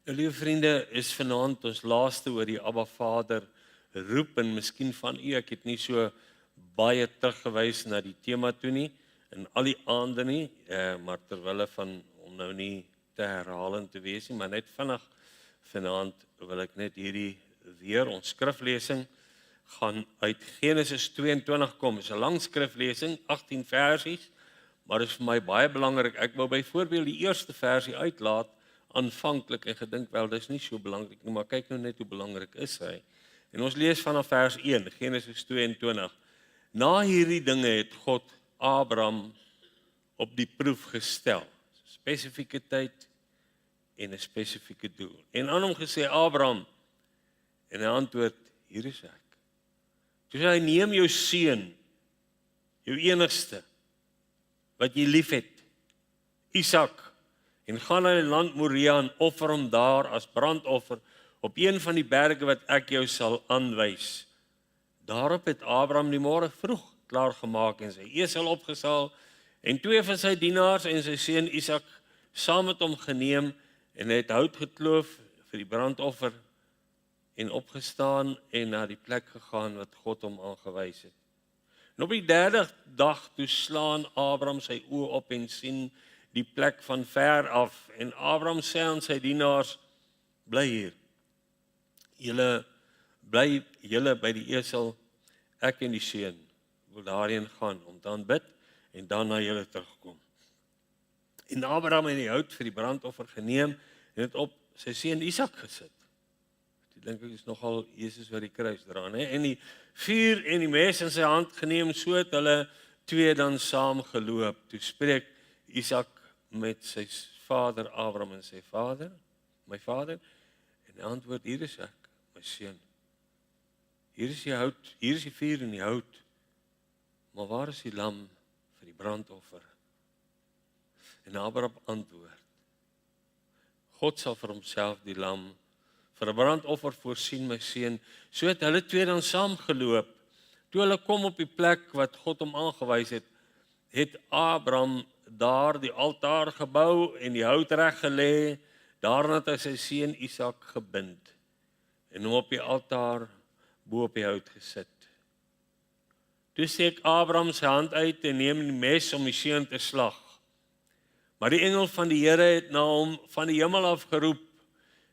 Liewe vriende, is vanaand ons laaste oor die Abba Vader roep en miskien van u, ek het nie so baie teruggewys na die tema toe nie, in al die aande nie, maar terwille van om nou nie te herhalend te wees nie, maar net vinnig vanaand wil ek net hierdie weer, ons skriflesing gaan uit Genesis 22 kom, is 'n lang skriflesing, 18 versies, maar dit is vir my baie belangrik, ek wou byvoorbeeld die eerste versie uitlaat, aanvanklik en gedink wel dis nie so belangrik nie, maar kyk nou net hoe belangrik is hy. En ons lees vanaf vers 1, Genesis 22. Na hierdie dinge het God Abraham op die proef gestel. Spesifieke tyd en 'n spesifieke doel. En aan hom gesê, Abraham, en hy antwoord, hier is ek. Toe sê hy, neem jou seun, jou enigste, wat jy liefhet, Isak, en gaan na die land Moria en offer hom daar as brandoffer op een van die berge wat ek jou sal aanwys. Daarop het Abraham die môre vroeg klaargemaak en sy esel opgesaal en 2 van sy dienaars en sy seun Isak saam met hom geneem en hy het hout gekloof vir die brandoffer en opgestaan en na die plek gegaan wat God hom aangewys het. En op die 3de dag toe slaan Abraham sy oë op en sien die plek van ver af, en Abraham sê aan sy dienaars, bly hier, julle by die esel, ek en die seun, wil daarheen gaan, om dan bid, en dan na julle terugkom. En Abraham het die hout vir die brandoffer geneem, en het op sy seun Isak gesit. Ek dink ek is nogal Jesus wat die kruis dra, né? En die vuur en die mes in sy hand geneem, so het hulle 2 dan saam geloop. Toe spreek Isak met sy vader Abraham en sy vader, my vader, en hy antwoord, hier is ek, my seun. Hier is die hout, hier is die vuur en die hout, maar waar is die lam vir die brandoffer? En Abraham antwoord, God sal vir homself die lam vir 'n brandoffer voorsien, my seun. So het hulle 2 dan saam geloop. Toe hulle kom op die plek wat God hom aangewys het, het Abraham daar die altaar gebou en die hout reg gelê. Daarna het hy sy seun Isak gebind en hom op die altaar bo op die hout gesit. Toe steek Abraham sy hand uit en neem die mes om die seun te slag. Maar die engel van die Here het na hom van die hemel af geroep.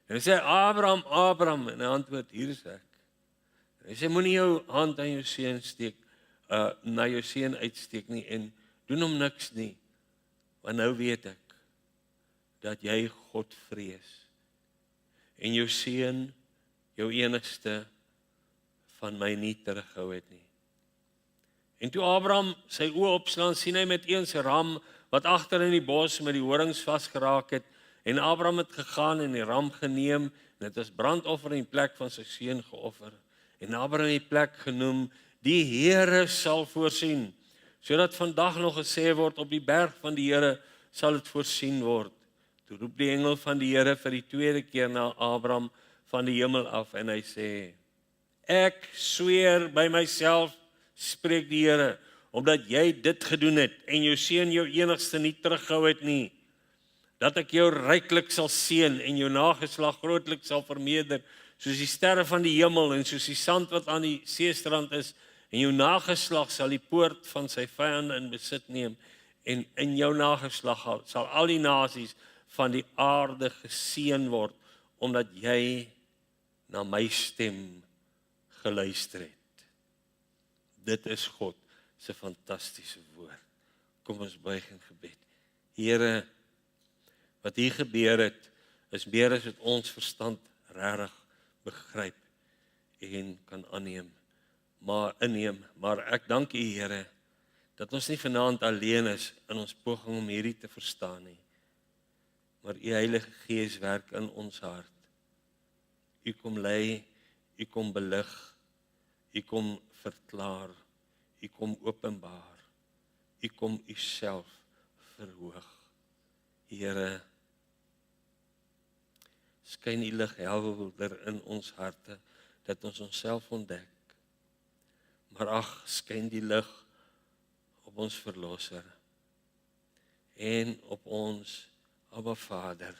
En hy sê, Abraham, Abraham, en hy antwoord, hier is ek. En hy sê, moenie jou hand aan jou seun steek, na jou seun uitsteek nie, en doen hom niks nie, want nou weet ek, dat jy God vrees, en jou seun, jou enigste, van my nie teruggehou het nie. En toe Abraham sy oë opslaan, sien hy met eens 'n ram, wat agter in die bos met die horings vasgeraak het, en Abraham het gegaan en die ram geneem, en het as brandoffer in die plek van sy seun geoffer. En Abraham het die plek genoem, die Here sal voorsien, sodat vandag nog gesê word, op die berg van die Here sal dit voorsien word. Toe roep die engel van die Here vir die 2de keer na Abraham van die hemel af, en hy sê, ek sweer by myself, spreek die Here, omdat jy dit gedoen het, en jou seun jou enigste nie teruggehou het nie, dat ek jou ryklik sal seën en jou nageslag grootlik sal vermeerder, soos die sterre van die hemel en soos die sand wat aan die seestrand is, en jou nageslag sal die poort van sy vyande in besit neem, en in jou nageslag sal al die nasies van die aarde geseën word, omdat jy na my stem geluister het. Dit is God se fantastiese woord. Kom ons buig in gebed. Here, wat hier gebeur het, is meer as wat ons verstand regtig begryp en kan aanneem, inneem. Maar ek dank U, Here, dat ons nie vanaand alleen is in ons poging om hierdie te verstaan nie, maar U Heilige Gees werk in ons hart. U kom lei, U kom belig, U kom verklaar, U kom openbaar, U kom U self verhoog. Here, skyn U lig helder in ons harte, dat ons onsself ontdek. Maar ag, skyn die lig op ons Verlosser en op ons Abba Vader,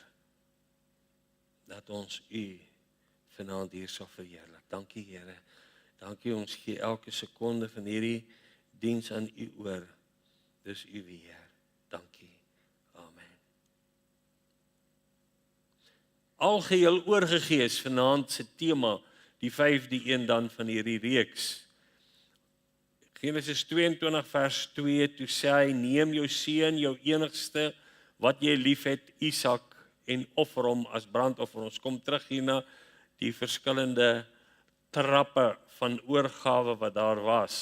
dat ons U vanaand hier sal verheerlik. Dankie Here. Dankie, ons gee elke sekonde van hierdie diens aan U oor. Dis U weer. Dankie. Amen. Algeheel oorgegee is vanaand se tema, die 5de een dan van hierdie reeks. Genesis 22 vers 2, toe sê hy, neem jou seun, jou enigste, wat jy lief het, Isak, en offer hom as brandoffer. Ons kom terug hier na die verskillende trappe van oorgawe wat daar was.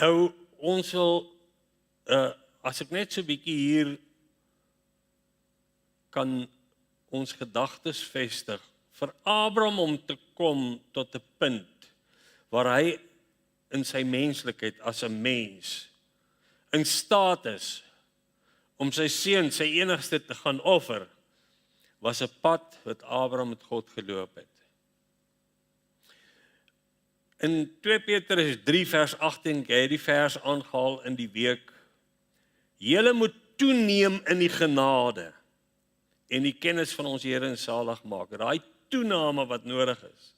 Nou, ons wil, as ek net so 'n bietjie hier kan ons gedagtes vestig, vir Abraham om te kom tot 'n punt, waar hy in sy menslikheid as 'n mens in staat is om sy seun, sy enigste te gaan offer, was 'n pad wat Abraham met God geloop het. In 2 Petrus 3 vers 18, ek het die vers aangehaal in die week, julle moet toeneem in die genade en die kennis van ons Here en Saligmaker, daai toename wat nodig is.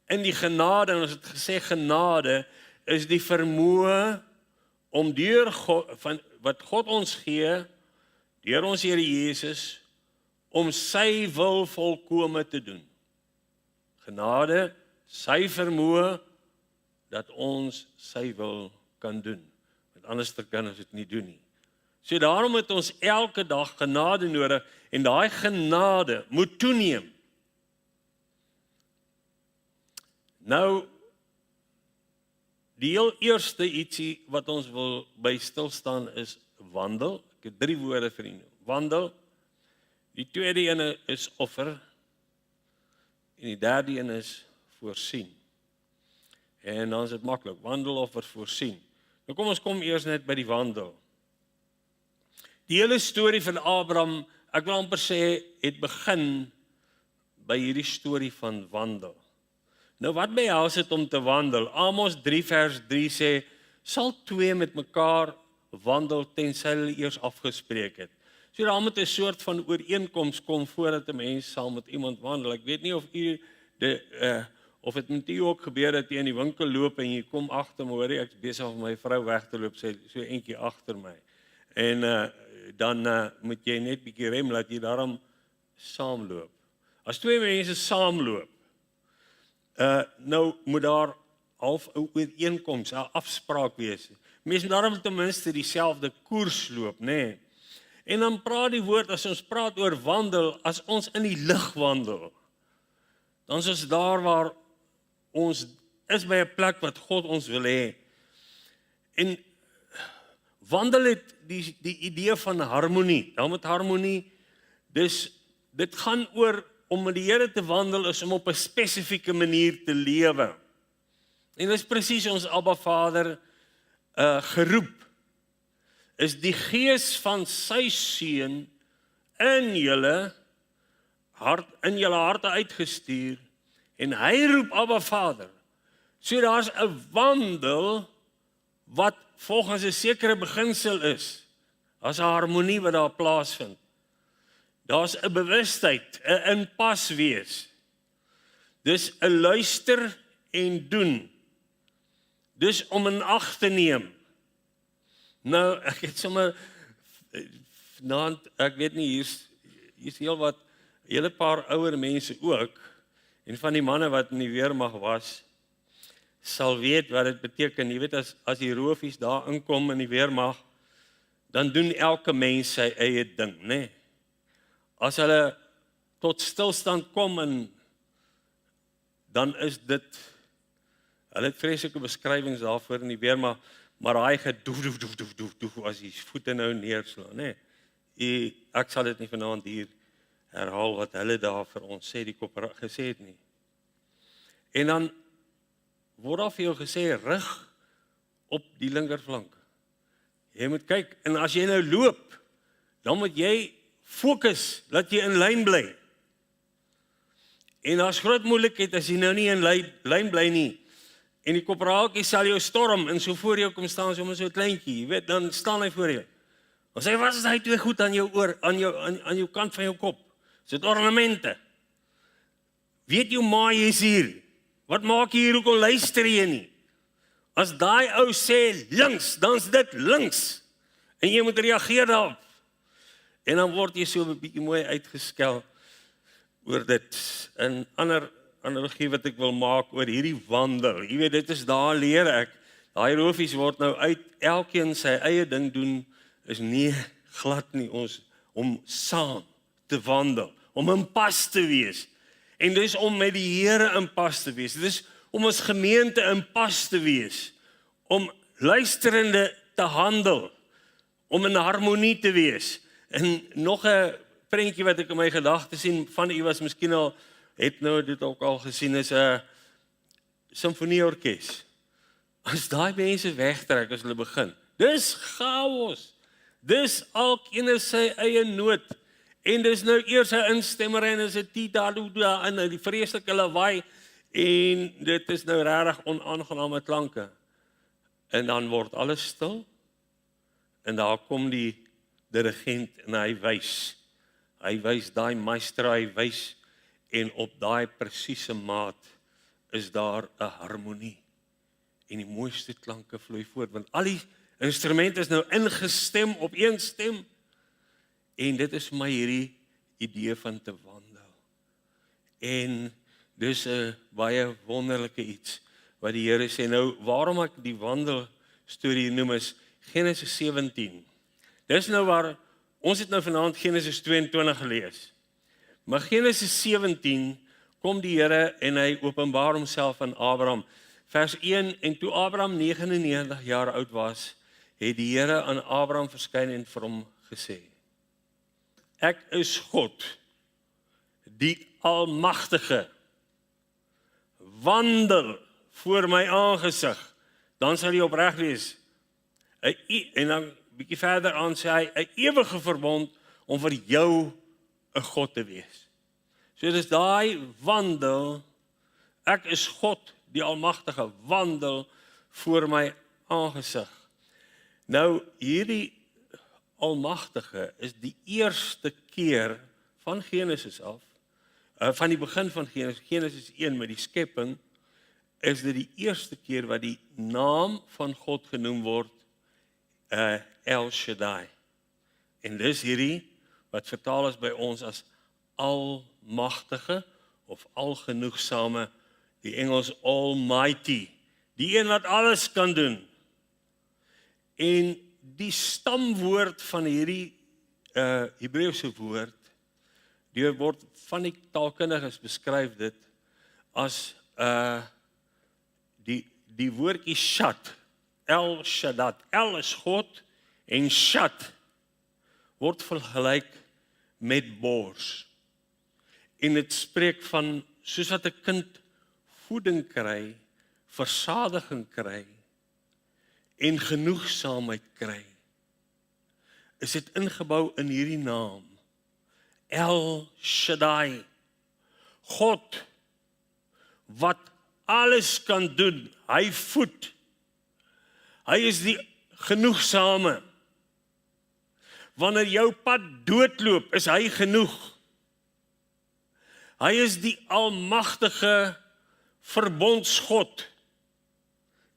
In die genade, en ons het gesê genade is die vermoë om deur God, wat God ons gee, deur ons Here Jesus, om sy wil volkome te doen. Genade, sy vermoë, dat ons sy wil kan doen. Want anders kan ons dit nie doen nie. So daarom het ons elke dag genade nodig, en daai genade moet toeneem. Nou, die heel eerste ietsie wat ons wil by stilstaan is wandel. Ek het 3 woorde vir u. Wandel. Die tweede ene is offer. En die derde een is voorsien. En dan is dit maklik. Wandel, offer, voorsien. Nou kom ons kom eers net by die wandel. Die hele storie van Abraham, ek wil amper sê, het begin by hierdie storie van wandel. Nou wat behels dit om te wandel? Amos 3 vers 3 sê, sal 2 met mekaar wandel tensy hulle eers afgespreek het. So daar moet 'n soort van ooreenkoms kom voordat 'n mens saam met iemand wandel. Ek weet nie of of dit met u ook gebeur dat jy in die winkel loop en jy kom agter my, hoor jy, ek is besig om my vrou weg te loop, sy so eentjie agter my. En dan moet jy net bietjie rem, laat jy daarom saamloop. As 2 mense saamloop, nou moet daar half 'n ooreenkoms, 'n afspraak wees. Mense moet daarom ten minste dieselfde koers loop, nê? En dan praat die woord, as ons praat oor wandel, as ons in die lig wandel, dan is ons daar waar ons is by 'n plek wat God ons wil hê. En wandel het die idee van harmonie. Dan met harmonie, dus dit gaan oor om met die Here te wandel is om op 'n spesifieke manier te lewe. En dis presies ons Abba Vader geroep. Is die gees van sy seun in julle harte uitgestuur en hy roep Abba Vader. So daar's 'n wandel wat volgens 'n sekere beginsel is. Daar's 'n harmonie wat daar plaasvind. Daar's 'n bewustheid, 'n inpas wees. Dis 'n luister en doen. Dis om in ag te neem. Nou, ek het sommer vanaand, ek weet nie, hier's heel wat, hele paar ouer mense ook, en van die manne wat in die weermag was, sal weet wat dit beteken. Jy weet, as die roofies daar inkom in die weermag, dan doen elke mens sy eie ding, né? As hulle tot stilstand kom, en dan is dit, hulle het vreeslike beskrywings daarvoor in die weermag, maar hy gedoef, as die voete nou neerslaan, né? Ek sal dit nie vanaand hier herhaal wat hulle daar vir ons sê, die kopper gesê het nie. En dan word daar vir jou gesê, rig op die linkerflank. Jy moet kyk, en as jy nou loop, dan moet jy fokus, dat jy in lyn bly. En daar's groot moeilikheid as jy nou nie in lyn bly nie. En die korporaaltjie sal jou storm, en so voor jou kom staan, sommer so 'n kleintjie, jy weet, dan staan hy voor jou. Dan sê, wat is daai twee goed aan jou oor, aan jou kant van jou kop? Is dit ornamente? Weet jou ma jy is hier? Wat maak jy hier, hoekom luister jy nie? As daai ou sê links, dan is dit links. En jy moet reageer daarop. En dan word jy so 'n bietjie mooi uitgeskel oor dit. 'n ander analogie wat ek wil maak oor hierdie wandel. Jy weet, dit is daar leer ek. Daai roofies word nou uit elkeen sy eie ding doen, is nie glad nie ons om saam te wandel, om in pas te wees. En dis om met die Here in pas te wees. Dit is om ons gemeente in pas te wees, om luisterende te handel, om in harmonie te wees. En nog 'n prentjie wat ek in my gedagtes sien, van u was miskien al, het nou dit ook al gesien, is 'n simfonieorkes. As daai mense wegtrek as hulle begin, dis chaos. Dis alkeen sy eie noot. En dis nou eers 'n instemmer en is 'n tita-doda en die vreeslike lawaai. En dit is nou regtig onaangename klanke. En dan word alles stil. En daar kom die dirigent en hy wys. Hy wys daai maestro, hy wys. En op daai presiese maat is daar 'n harmonie. En die mooiste klanke vloei voort. Want al die instrumente is nou ingestem op een stem. En dit is vir my hierdie idee van te wandel. En dis 'n baie wonderlike iets wat die Here sê. Nou, waarom ek die wandel storie noem is Genesis 17. Dis nou waar, ons het nou vanaand Genesis 22 gelees. Maar Genesis 17 kom die Here en hy openbaar homself aan Abraham. Vers 1, en toe Abraham 99 jaar oud was, het die Here aan Abraham verskyn en vir hom gesê: Ek is God, die Almagtige. Wandel voor my aangesig, dan sal jy opreg wees. En dan bietjie verder aan sê hy, 'n ewige verbond om vir jou 'n God te wees. So dis daai wandel, ek is God, die Almagtige, wandel voor my aangesig. Nou, hierdie Almagtige is die eerste keer van Genesis af, van die begin van Genesis 1 met die skepping, is dit die eerste keer wat die naam van God genoem word, El Shaddai. En dis hierdie, wat vertaal is by ons as Almagtige, of Algenoegsame, die Engels Almighty, die een wat alles kan doen. En die stamwoord van hierdie Hebreëse woord, die word van die taalkundiges beskryf dit as die woordjie Shat, El Shaddai. El is God en Shat word vergelyk met bors. En dit spreek van soos wat 'n kind voeding kry, versadiging kry en genoegsaamheid kry, is dit ingebou in hierdie naam, El Shaddai, God, wat alles kan doen, hy voed, hy is die genoegsame, wanneer jou pad doodloop, is hy genoeg, hy is die Almagtige verbondsgod,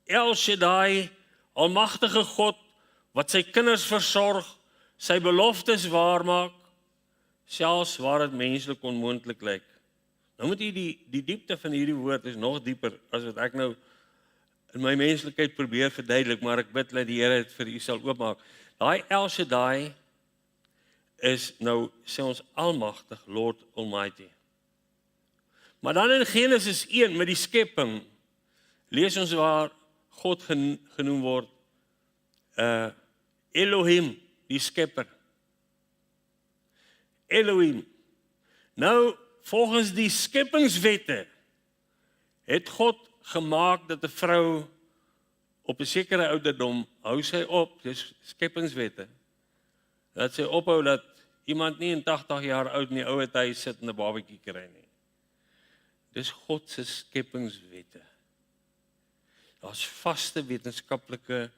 El Shaddai, Almagtige God, wat sy kinders versorg, sy beloftes waarmaak, selfs waar dit menslik onmoontlik lyk. Nou moet jy die diepte van hierdie woord is nog dieper, as wat ek nou in my menslikheid probeer verduidelik, maar ek bid dat die Here dit vir u sal oopmaak. Daai El Shaddai is nou, sê ons, Almagtig, Lord Almighty. Maar dan in Genesis 1 met die skepping, lees ons waar God genoem word, Elohim, die skepper. Elohim. Nou, volgens die skeppingswette, het God gemaak dat 'n vrou op 'n sekere ouderdom, hou sy op, dis skeppingswette, dat sy ophou dat iemand nie in 80 jaar oud in die ouer huis sit en 'n babatjie kry nie. Dis God se skeppingswette. Daar's vaste wetenskaplike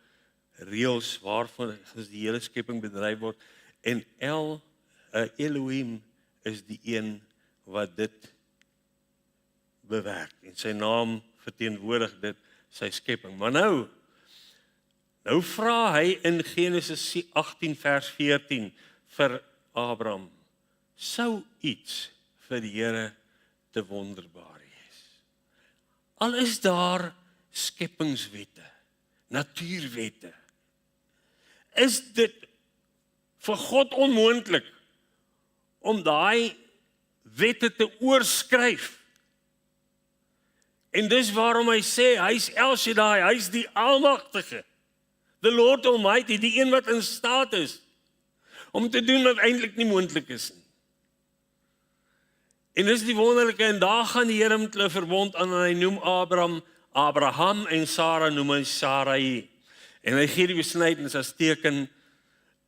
reëls waarvan die hele skepping bedryf word. En Elohim is die een wat dit bewerk. En sy naam verteenwoordig dit sy skepping. Maar nou vra hy in Genesis 18 vers 14 vir Abraham, sou iets vir die Here te wonderbaar wees. Al is daar skepingswette, natuurwette, is dit vir God onmoontlik om daai wette te oorskryf. En dis waarom hy sê, hy's El Shaddai, hy's die Almagtige, the Lord Almighty, die een wat in staat is om te doen wat eintlik nie moontlik is nie. En dis die wonderlike, en daar gaan die Here met hulle verbond aan, en hy noem Abraham en Sarah noem hy Sarai. En hy gee die besnydenis as teken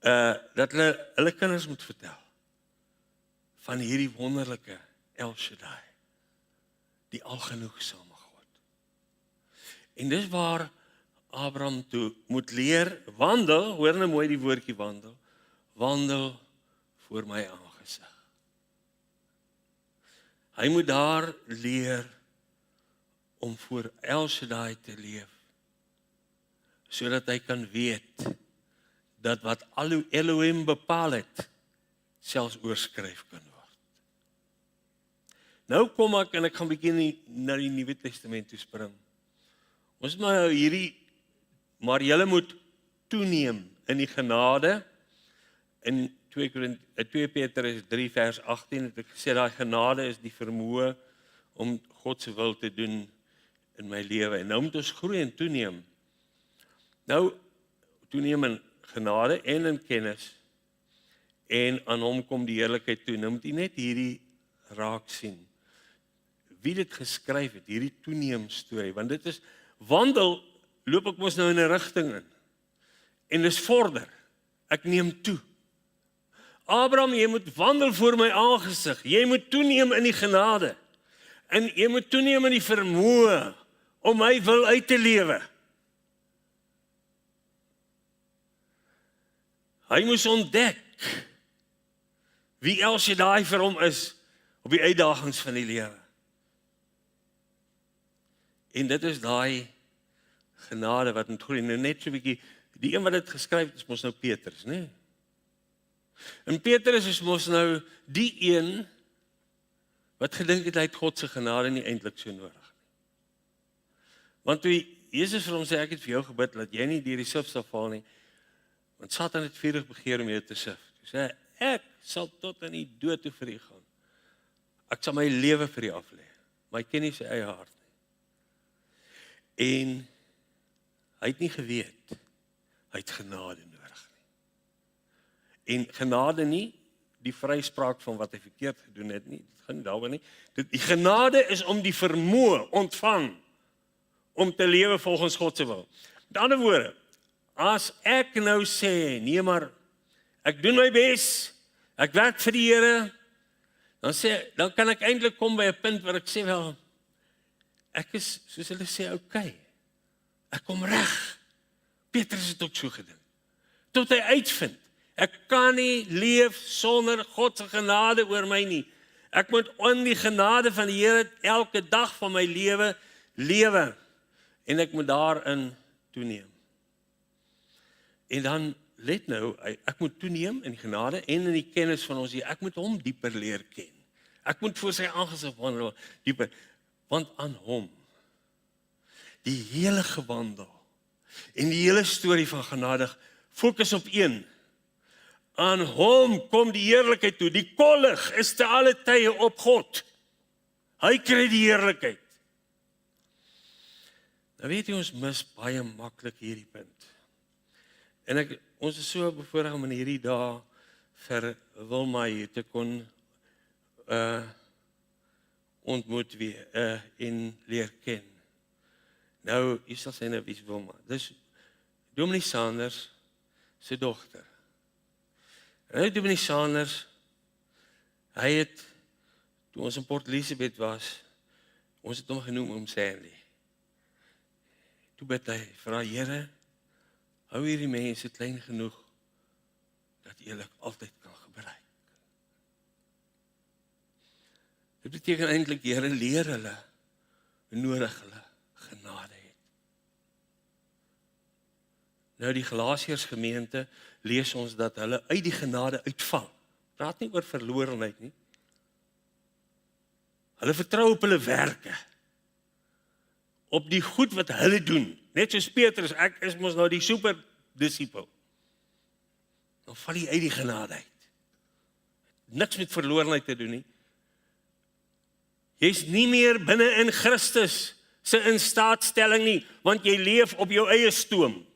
dat hulle kinders moet vertel van hierdie wonderlike El Shaddai, die algenoegsame God. En dis waar Abraham toe moet leer wandel, hoor nou mooi die woordjie wandel voor my aangesig. Hy moet daar leer om voor El Shaddai te leef, sodat hy kan weet dat wat Elohim bepaal het, selfs oorskryf kan word. Nou kom ek, en ek gaan bietjie na die Nuwe Testament toe spring. Ons maar maar julle moet toeneem in die genade. In 2 Petrus 3 vers 18 het ek gesê, daai genade is die vermoë om God se wil te doen in my lewe. En nou moet ons groei en toeneem. Nou, toeneem in genade en in kennis, en aan hom kom die heerlikheid toe. Nou moet jy net hierdie raak sien. Wie dit geskryf het, hierdie toeneem storie, want dit is, wandel, loop ek mos nou in 'n rigting in. En dis vorder, ek neem toe. Abraham, jy moet wandel voor my aangesig, jy moet toeneem in die genade, en jy moet toeneem in die vermoë om my wil uit te lewe. Hy moes ontdek wie El Shaddai vir hom is op die uitdagings van die lewe. En dit is daai genade wat moet groei. Nou net so 'n bietjie, die een wat dit geskryf het is mos nou Petrus, né? En Petrus is mos nou die een wat gedink het hy het God se genade nie eintlik so nodig nie. Want toe Jesus vir hom sê, ek het vir jou gebid dat jy nie deur die sif sal val nie, want Satan het vurig begeer om jou te sif. Hy sê, ek sal tot in die dood toe vir u gaan. Ek sal my lewe vir u aflê, maar hy ken nie sy eie hart nie. En hy het nie geweet, hy het genade nodig nie. En genade nie, die vryspraak van wat hy verkeerd gedoen het nie, dit gaan nie daaroor nie. Die genade is om die vermoë ontvang, om te lewe volgens God se wil. Met ander woorde, as ek nou sê, nee maar, ek doen my bes, ek werk vir die Here, dan kan ek eintlik kom by 'n punt waar ek sê, wel, ek is, soos hulle sê, okay, ek kom reg. Petrus het ook so gedink. Tot hy uitvind, ek kan nie leef sonder God se genade oor my nie. Ek moet in die genade van die Here elke dag van my lewe, en ek moet daarin toeneem. En dan, let nou, ek moet toeneem in genade en in die kennis van ons Here. Ek moet hom dieper leer ken. Ek moet voor sy aangesig wandel dieper, want aan hom, die hele gewandel en die hele storie van genade fokus op een. Aan hom kom die heerlikheid toe. Die kollig is te alle tye op God. Hy kry die heerlikheid. Nou weet jy, ons mis baie maklik hierdie punt. En ons is so bevoorreg om in hierdie dae vir Wilma hier te kon ontmoet weer en leer ken. Nou, jy sal sê nou, wie is Wilma? Dis Dominee Sanders se dogter. En Dominee Sanders, hy het, toe ons in Port Elizabeth was, ons het hom genoem Oom Sandy. Toe bid hy, vra Here, hou hierdie mense klein genoeg, dat jy hulle altyd kan gebruik. Dit beteken eintlik, die Here leer hulle, hoe nodig hulle genade het. Nou die Galasiërs gemeente, lees ons dat hulle uit die genade uitval. Praat nie oor verlorenheid nie. Hulle vertrou op hulle werke, op die goed wat hulle doen. Net soos Petrus, ek is mos nou die super disipel. Dan val jy uit die genade uit. Niks met verlorenheid te doen nie. Jy's nie meer binne in Christus se instaatstelling nie, want jy leef op jou eie stoom.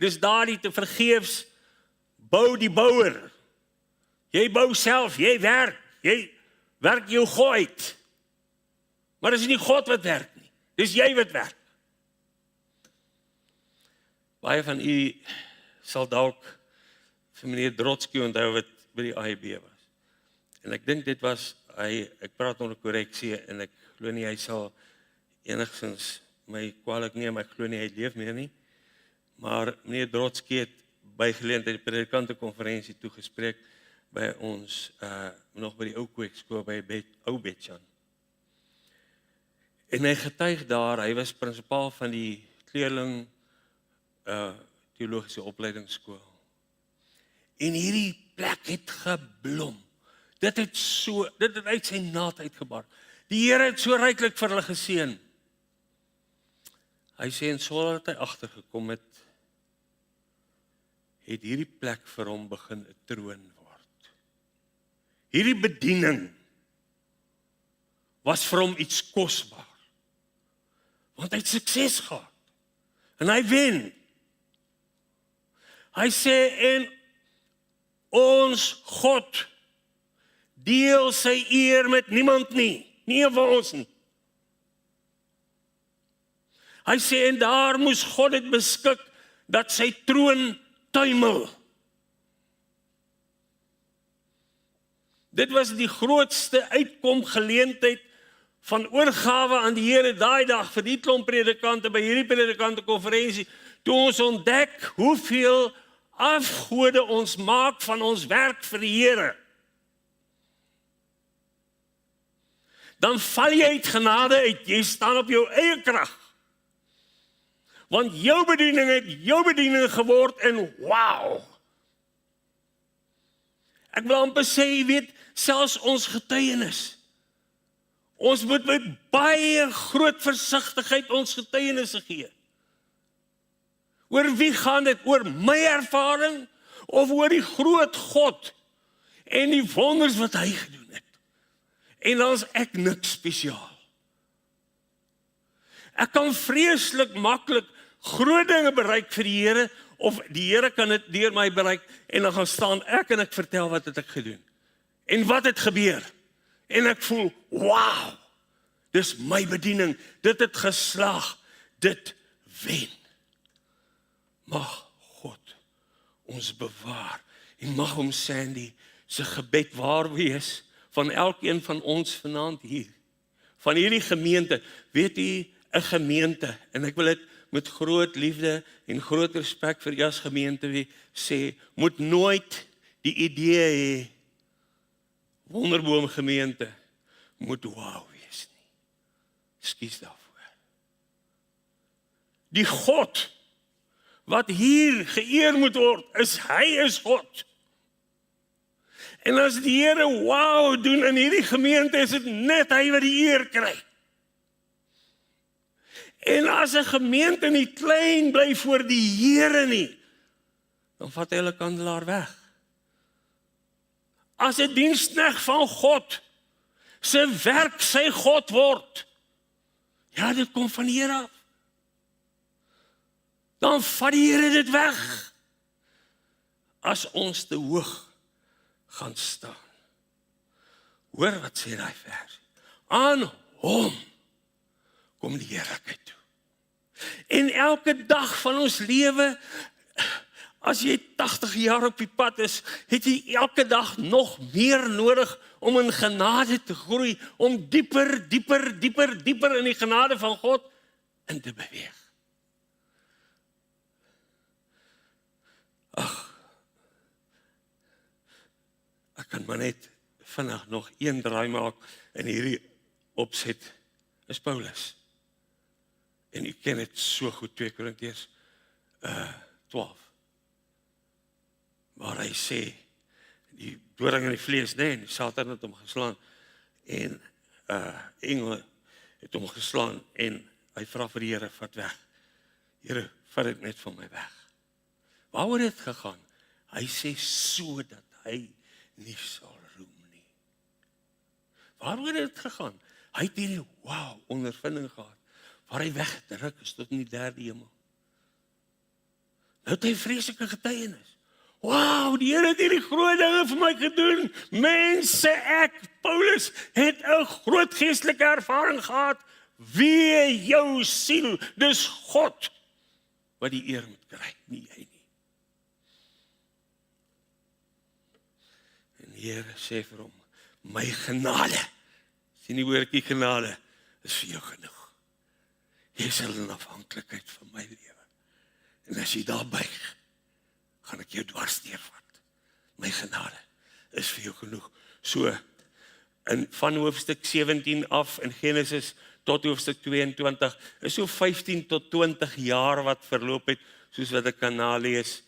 Dis daardie te vergeefs bou die bouer. Jy bou self, jy werk jou gooi uit. Maar dis nie God wat werk nie, dis jy wat werk. Baie van u sal dalk vir meneer Drotsky onthou wat by die AIB was. En ek dink dit was, ek praat onder korreksie en ek glo nie hy sal enigstens my kwalijk neem, ek glo nie hy leef meer nie. Maar meneer Drotsky het by geleentheid die predikantenkonferensie toegespreek by ons, nog by die ou kweekskool by ou Betjan. En hy getuig daar, hy was prinsipaal van die kleerling teologiese opleidingsskool. En hierdie plek het geblom. Dit het uit sy naad uitgebar. Die Here het so ryklik vir hulle geseën. Hy sê en sodat hy agtergekom het hierdie plek vir hom begin 'n troon word. Hierdie bediening was vir hom iets kosbaar. Want hy het sukses gehad. En hy wen. Hy sê, en ons God deel sy eer met niemand nie. Nie van ons nie. Hy sê, en daar moes God dit beskik, dat sy troon tuimel. Dit was die grootste uitkomgeleentheid van oorgawe aan die Here daai dag vir die klomp predikante by hierdie predikantenkonferensie, toe ons ontdek hoeveel afgode ons maak van ons werk vir die Here. Dan val jy uit genade uit, jy staan op jou eie krag. Want jou bediening het jou bediening geword en wauw. Ek wil amper sê, jy weet, selfs ons getuienis. Ons moet met baie groot versigtigheid ons getuienisse gee. Oor wie gaan dit? Oor my ervaring of oor die groot God en die wonders wat hy gedoen het? En dan is ek niks spesiaal. Ek kan vreeslik maklik groot dinge bereik vir die Here, of die Here kan dit deur my bereik, en dan gaan staan ek en ek vertel wat het ek gedoen. En wat het gebeur? En ek voel, wauw, dis my bediening, dit het geslaag, dit wen. Mag God ons bewaar, en mag hom Sandy se gebed waar wees, van elkeen van ons vanaand hier, van hierdie gemeente, weet u, 'n gemeente, en ek wil dit met groot liefde en groot respek vir u as gemeente sê, moet nooit die idee hê, Wonderboom gemeente, moet wauw wees nie. Ekskuus daarvoor. Die God, wat hier geëer moet word, hy is God. En as die Here wauw doen in hierdie gemeente, is dit net hy wat die eer kry. En as 'n gemeente nie klein bly voor die Here nie, dan vat hy hulle kandelaar weg. As 'n diensknegt van God, sy werk sy God word, ja, dit kom van die Here af. Dan vat die Here dit weg, as ons te hoog gaan staan. Hoor wat sê daai vers. Aan hom kom die heerlikheid toe. En elke dag van ons lewe, as jy 80 jaar op die pad is, het jy elke dag nog meer nodig om in genade te groei, om dieper in die genade van God in te beweeg. Ek kan maar net vinnig nog een draai maak in hierdie opset is Paulus. En u ken dit so goed, 2 Korintiërs 12. Waar hy sê, die doring in die vlees, nee, die Satan het hom geslaan, en engele het hom geslaan, en hy vra vir die Here, vat weg. Here, vat dit net van my weg. Waaroor het gegaan? Hy sê sodat hy nie sal roem nie. Waaroor het gegaan? Hy het hierdie ondervinding gehad, waar hy weggedruk is tot in die 3de hemel. Nou het hy vreeslike getuienis. Die Here het hierdie groot dinge vir my gedoen. Mense, ek, Paulus, het 'n groot geestelike ervaring gehad. Wee jou siel, dis God wat die eer moet kry, nie jy nie. En die Here sê vir hom, my genade, sien die woordjie genade, is vir jou genoeg. Jy sal in afhanklikheid van my lewe. En as jy daar buig, gaan ek jou dwars deurvat. My genade is vir jou genoeg. So, van hoofstuk 17 af in Genesis tot hoofstuk 22, is so 15 tot 20 jaar wat verloop het, soos wat ek kan nalees.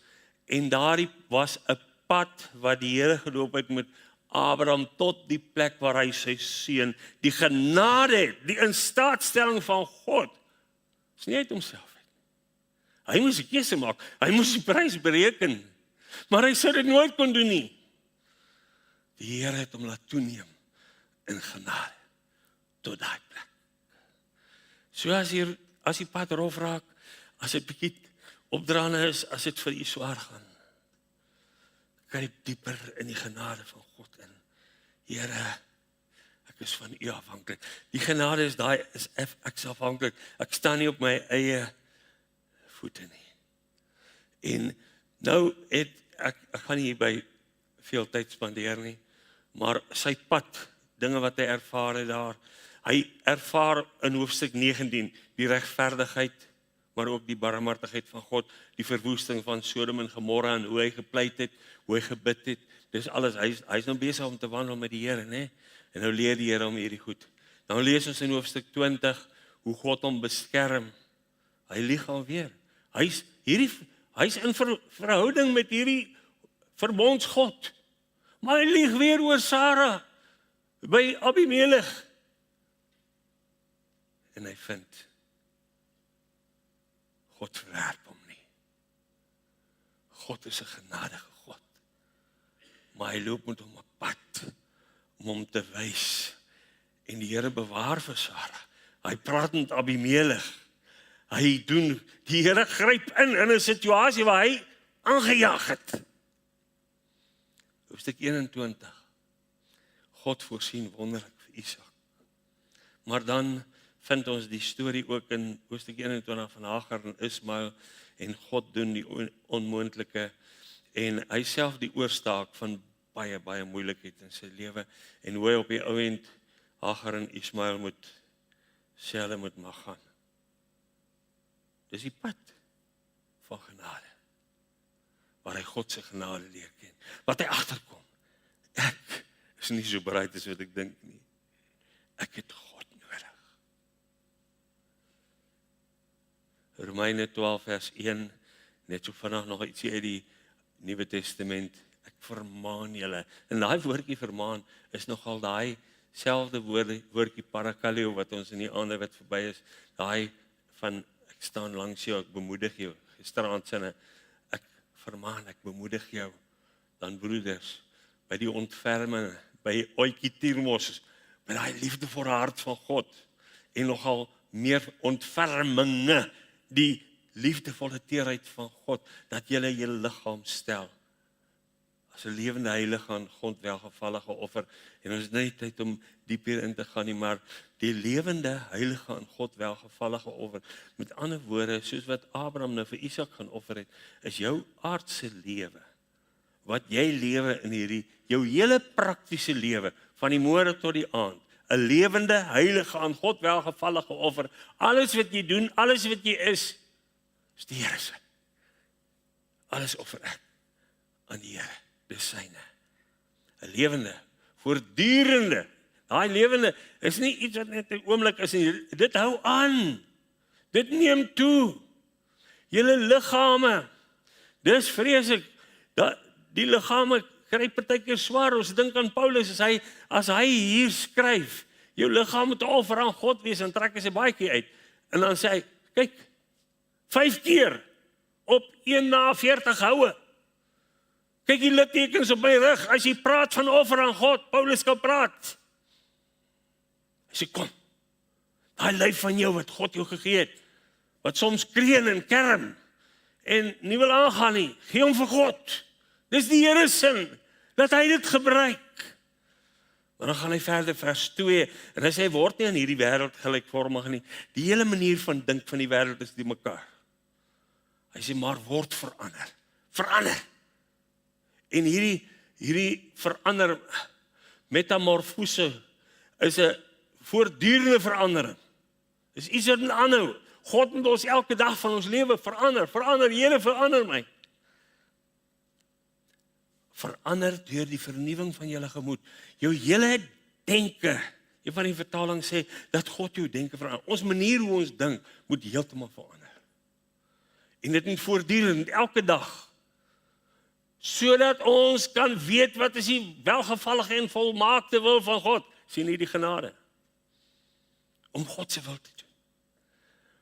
En daardie was 'n pad wat die Here geloop het met Abraham tot die plek waar hy sy seun, die genade, die instaatstelling van God, is nie uit homself. Hy moes 'n keuse maak, hy moes die prys bereken, maar hy sou dit nooit kon doen nie. Die Here het hom laat toeneem in genade, tot daai plek. So as die pad rof raak, as dit bietjie opdraande is, as dit vir u swaar gaan, kruip dieper in die genade van God in. Here, ek is van u afhanklik. Die genade is ek is afhanklik. Ek staan nie op my eie voete nie. En nou ek gaan nie hierby veel tyd spandeer nie, maar sy pad, dinge wat hy ervaar het daar, hy ervaar in hoofstuk 19 die regverdigheid, maar ook die barmhartigheid van God, die verwoesting van Sodom en Gomorra en hoe hy gepleit het, hoe hy gebid het. Dis alles, hy is nou besig om te wandel met die Here, né? En nou leer die Here om hierdie goed. Nou lees ons in hoofstuk 20 hoe God hom beskerm. Hy lieg alweer. Hy's in verhouding met hierdie verbondsgod. Maar hy lieg weer oor Sara by Abimelech. En hy vind God verwerp hom nie. God is 'n genadige God. Maar hy loop met hom 'n pad om hom te wys. En die Here bewaar vir Sara. Hy praat met Abimelech. Die Here gryp in 'n situasie waar hy aangejaag het. Hoofstuk 21. God voorsien wonderlik vir Isak. Maar dan vind ons die storie ook in hoofstuk 21 van Hagar en Ismael, en God doen die onmoontlike, en hy self die oorstaak van baie, baie moeilikheid in sy lewe, en hoe hy op die ou end Hagar en Ismael moet mag gaan. Dis die pad van genade, waar hy God se genade leer ken, wat hy agterkom. Ek is nie so bereid as wat ek dink nie. Ek het God nodig. Romeine 12 vers 1, net so vinnig nog ietsie uit die Nuwe Testament. Ek vermaan julle. En daai woordjie vermaan is nogal daai selfde woordjie parakaleo wat ons in die aande wat verby is. Daai van ek staan langs jou, ek bemoedig jou. Gisteraand sinne, ek vermaan, ek bemoedig jou. Dan broeders, by die ontferming, by oikietirmos, by daai liefdevolle hart van God, en nogal meer ontferminge, die liefdevolle teerheid van God, dat julle julle liggaam stel, as 'n lewende heilige aan God welgevallige offer, en ons het nie tyd om dieper in te gaan nie, maar die lewende heilige aan God welgevallige offer, met ander woorde, soos wat Abraham nou vir Isak gaan offer het, is jou aardse lewe, wat jy lewe in hierdie, jou hele praktiese lewe, van die môre tot die aand, 'n lewende heilige aan God welgevallige offer, alles wat jy doen, alles wat jy is die Here se. Alles offer ek aan die Here, dis syne. 'n lewende, voortdurende. Daai lewende is nie iets wat net 'n oomblik is nie. Dit hou aan. Dit neem toe. Julle liggame. Dis vreeslik. Die liggame kry partykeer swaar. Ons dink aan Paulus as hy hier skryf, jou liggaam moet 'n offer aan God wees, en trek hy sy baadjie uit. En dan sê hy, kyk, 5 keer op 1 na 40 houe. Kyk die littekens op my rug, as jy praat van offer aan God, Paulus kan praat. Hy sê, kom, daai lyf van jou wat God jou gegee het, wat soms kreun en kerm, en nie wil aangaan nie, gee hom vir God. Dis die Here sin, dat hy dit gebruik. Maar dan gaan hy verder, vers 2, en hy sê, word nie aan hierdie wêreld gelykvormig nie. Die hele manier van dink van die wêreld is die mekaar. Hy sê, maar word verander. Verander. En hierdie verander, metamorfose, is 'n voortdurende verandering. Dis iets wat aanhou. God moet ons elke dag van ons lewe verander. Here, verander my. Verander deur die vernuwing van julle gemoed. Jou hele denke. Een van die vertaling sê, dat God jou denke verander. Ons manier hoe ons dink, moet heeltemal verander. En dit moet voortdurend, elke dag. Sodat ons kan weet wat is die welgevallige en volmaakte wil van God. Sien jy die genade? Om God se wil te doen.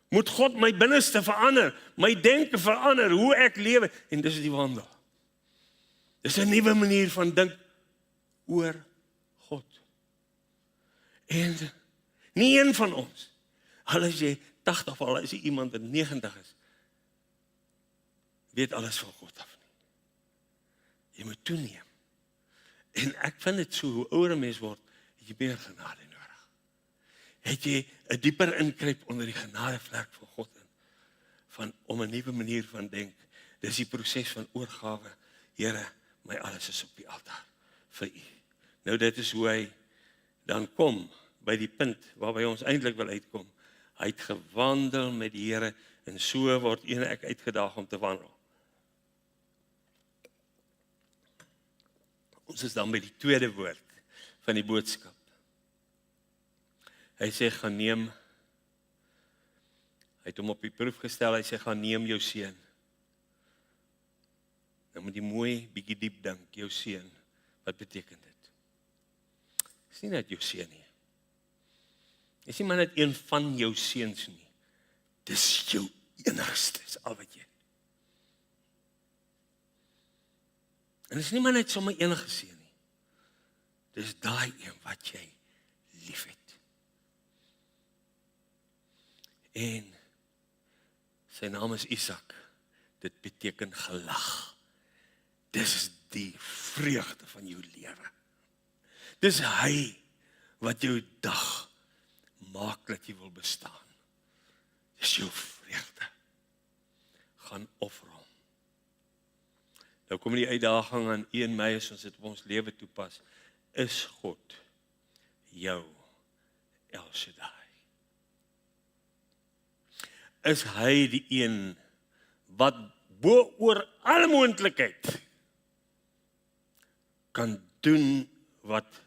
Moet God my binneste verander, my denke verander, hoe ek lewe, en dis die wandel. Dis 'n nuwe manier van dink oor God. En nie een van ons, al is jy 80 of al is jy iemand wat 90 is, weet alles van God af nie. Jy moet toeneem. En ek vind dit so, hoe ouer 'n mens word, het jy meer genade nodig. Het jy 'n dieper inkruip onder die genadevlek van God in, om 'n nuwe manier van denk. Dis die proses van oorgawe. Here, my alles is op die altaar vir U. Nou dit is hoe hy dan kom by die punt waarby ons eintlik wil uitkom. Hy het gewandel met die Here, en so word ek uitgedaag om te wandel. Ons is dan by die tweede woord van die boodskap. Hy sê, gaan neem, hy het hom op die proef gestel, hy sê, gaan neem jou seun. Nou moet jy mooi, bietjie diep dink, jou seun, wat beteken dit? Dis nie net jou seun nie. Dis nie maar net een van jou seuns nie. Dis jou enigste, is al wat jy het. En dis nie maar net sommer enige seun nie. Dis daai een wat jy liefhet. En sy naam is Isak. Dit beteken gelag. Dis die vreugde van jou lewe. Dis hy wat jou dag maak dat jy wil bestaan. Dis jou vreugde. Gaan offer hom. Nou kom die uitdaging aan U en my as ons dit op ons lewe toepas. Is God jou El Shaddai? Is hy die een wat bo oor alle moontlikheid kan doen wat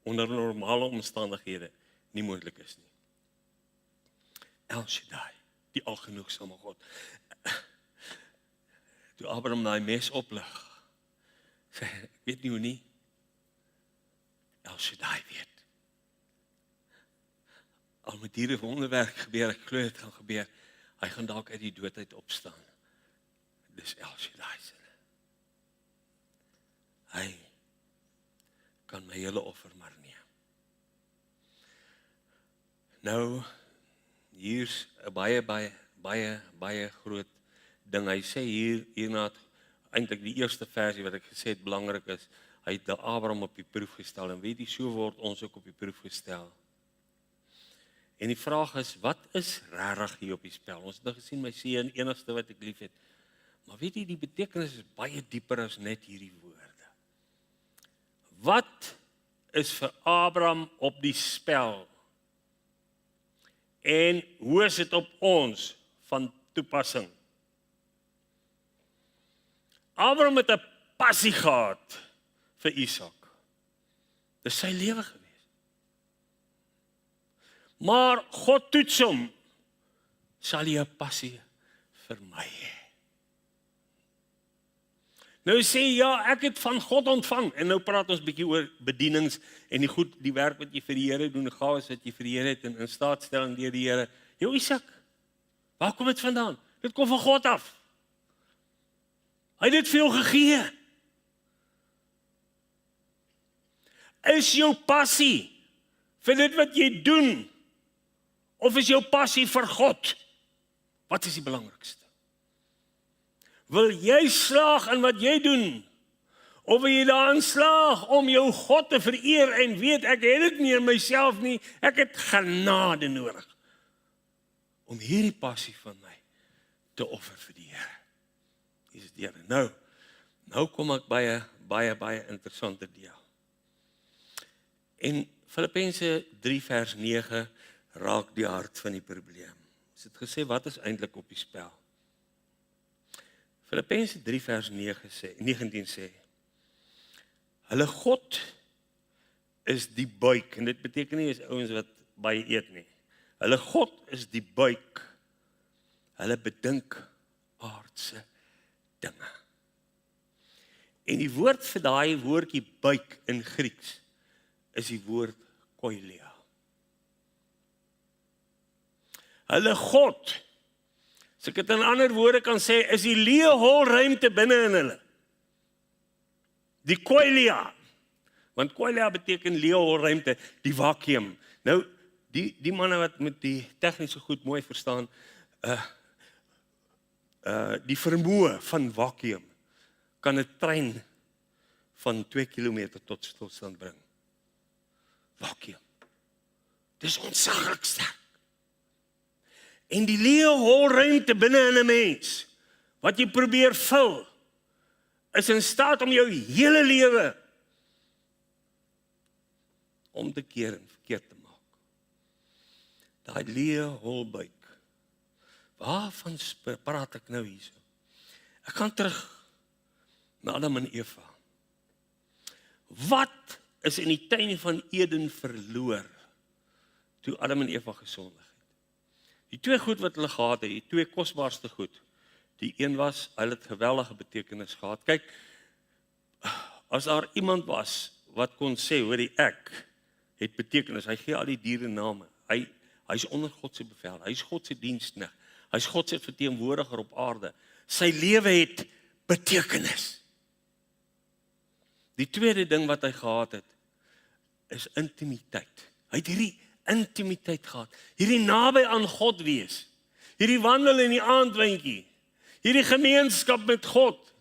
onder normale omstandighede nie moontlik is nie. El Shaddai, die algenoegsame God. Toe Abraham daai mes oplig, sê, ek weet nie hoe nie, El Shaddai weet. Al met hierdie wonderwerk gebeur, ek glo dit gaan gebeur, hy gaan dalk uit die dood uit opstaan. Dis El Shaddai se. Hy kan my hele offer maar neem. Nou, hier's 'n baie groot ding. Hy sê hierna, eintlik die eerste versie wat ek gesê het belangrik is, hy het Abraham op die proef gestel, en weet jy, so word ons ook op die proef gestel. En die vraag is, wat is regtig hier op die spel? Ons het nou gesien, my seun, enigste wat ek lief het. Maar weet jy, die betekenis is baie dieper as net hierdie woorde. Wat is vir Abraham op die spel? En hoe is dit op ons van toepassing? Abraham het 'n passie gehad vir Isak. Dis sy lewe gewees. Maar God toets hom, sal jy 'n passie vir my hê. Nou sê ja, ek het van God ontvang, en nou praat ons bietjie oor bedienings, en die werk wat jy vir die Here doen, die gawes wat jy vir die Here het, en in staatstelling deur die Here. Jou Isak, waar kom dit vandaan? Dit kom van God af. Hy het dit vir jou gegee. Is jou passie vir dit wat jy doen, of is jou passie vir God? Wat is die belangrikste? Wil jy slaag in wat jy doen? Of wil jy daarin slaag om jou God te vereer en weet, ek het dit nie in myself nie, ek het genade nodig om hierdie passie van my te offer vir die Here. Hier is die Here. Nou kom ek by 'n baie interessante deel. En Filippense 3 vers 9 raak die hart van die probleem. Ons het gesê, wat is eintlik op die spel? Filippense 3 vers 19 sê, hulle God is die buik, en dit beteken nie is ouens wat baie eet nie. Hulle God is die buik, hulle bedink aardse dinge. En die woord vir daai woordjie buik in Grieks, is die woord koilia. Hulle God, as ek dit in ander woorde kan sê, is die leë hol ruimte binne in hulle. Die koilia, want koilia beteken leë hol ruimte, die vakuum. Nou, die manne wat met die tegniese goed mooi verstaan, die vermoë van vakuum, kan 'n trein van 2 kilometer tot stilstand bring. Vakuum. Dis ontsaglik sterk. En die leë hol ruimte binne in 'n mens, wat jy probeer vul, is in staat om jou hele lewe om te keer en verkeerd te maak. Daai leë hol buik. Waarvan praat ek nou hierso? Ek gaan terug na Adam en Eva. Wat is in die tuin van Eden verloor toe Adam en Eva gesondig het? Die twee goed wat hulle gehad het, die twee kosbaarste goed. Die een was, hulle het geweldige betekenis gehad. Kyk, as daar iemand was wat kon sê, hoor die ek het betekenis, hy gee al die diere name. Hy is onder God se bevel, hy is God se diensknegt, hy is God se verteenwoordiger op aarde. Sy lewe het betekenis. Die tweede ding wat hy gehad het, is intimiteit. Hy het hierdie intimiteit gehad, hierdie naby aan God wees, hierdie wandel in die aandwindjie, hierdie gemeenskap met God,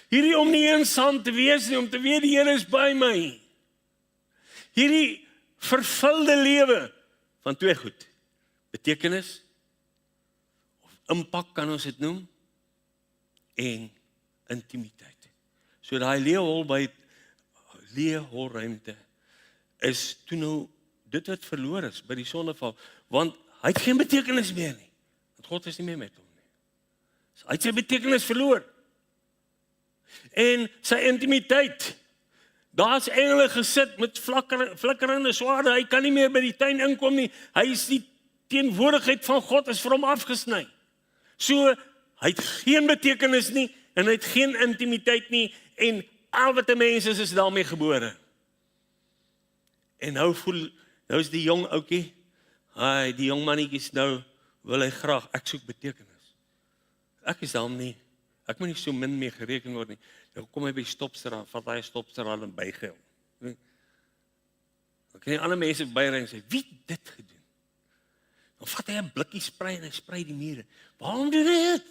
hierdie om nie eensaam te wees nie, om te weet die Here is by my, hierdie vervulde lewe van twee goed, betekenis, of impak kan ons dit noem, en intimiteit. So daai leë hol ruimte is toe nou dit wat verloor is by die sondeval, want hy het geen betekenis meer nie, want God is nie meer met hom nie. So hy het sy betekenis verloor. En sy intimiteit, daar's engele gesit met flikkerende swaarde, hy kan nie meer by die tuin inkom nie, hy is die teenwoordigheid van God is vir hom afgesny. So, hy het geen betekenis nie, en hy het geen intimiteit nie, en al wat 'n mens is daarmee gebore. En nou is die jong ouetjie, die jong mannetjies nou, wil hy graag, ek soek betekenis. Ek is daarom nie, ek moet nie so min mee gereken word nie. Nou kom hy by stopstraat, vat hy stopstraat en buig hom. Dan kan die ander mense byry en sê, wie het dit gedoen? Dan vat hy 'n blikkie sprei en hy sprei die mure. Waarom doen hy dit?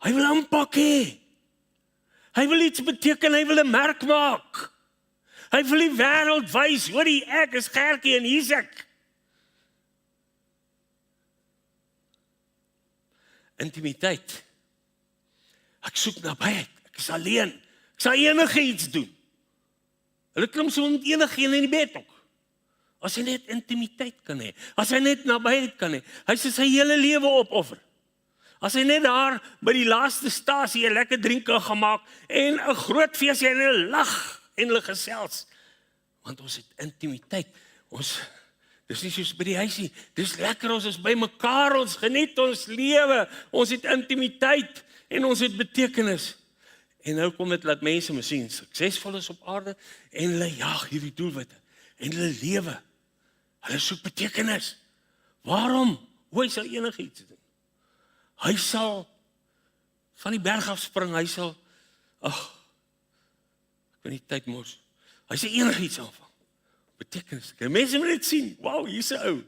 Hy wil impak hê. Hy wil iets beteken, hy wil 'n merk maak. Hy wil die wêreld wys, hoorie, ek is Gertjie en hier's ek. Intimiteit. Ek soek nabyheid, ek is alleen, ek sal enige iets doen. Hulle klim so met enige een in die bed ook. As hy net intimiteit kan hê, as hy net nabyheid kan hê, hy sê sy hele lewe opoffer. As hy net daar by die laaste stasie 'n lekker drink kan gemaak en 'n groot feesie en 'n lag en hulle gesels. Want ons het intimiteit. Dis nie soos by die huisie. Dis lekker, ons is by mekaar, ons geniet ons lewe. Ons het intimiteit en ons het betekenis. En nou kom dit dat mense miskien suksesvol is op aarde en hulle jag hierdie doelwitte en hulle lewe. Hulle soek betekenis. Waarom? Hoe hy sal enigiets doen. Hy sal van die berg af spring, hy sal, ek wil nie tyd mors. Hy sal enigiets aanvang. Betekenis. Mense moet dit sien. Wow, hier's 'n ou.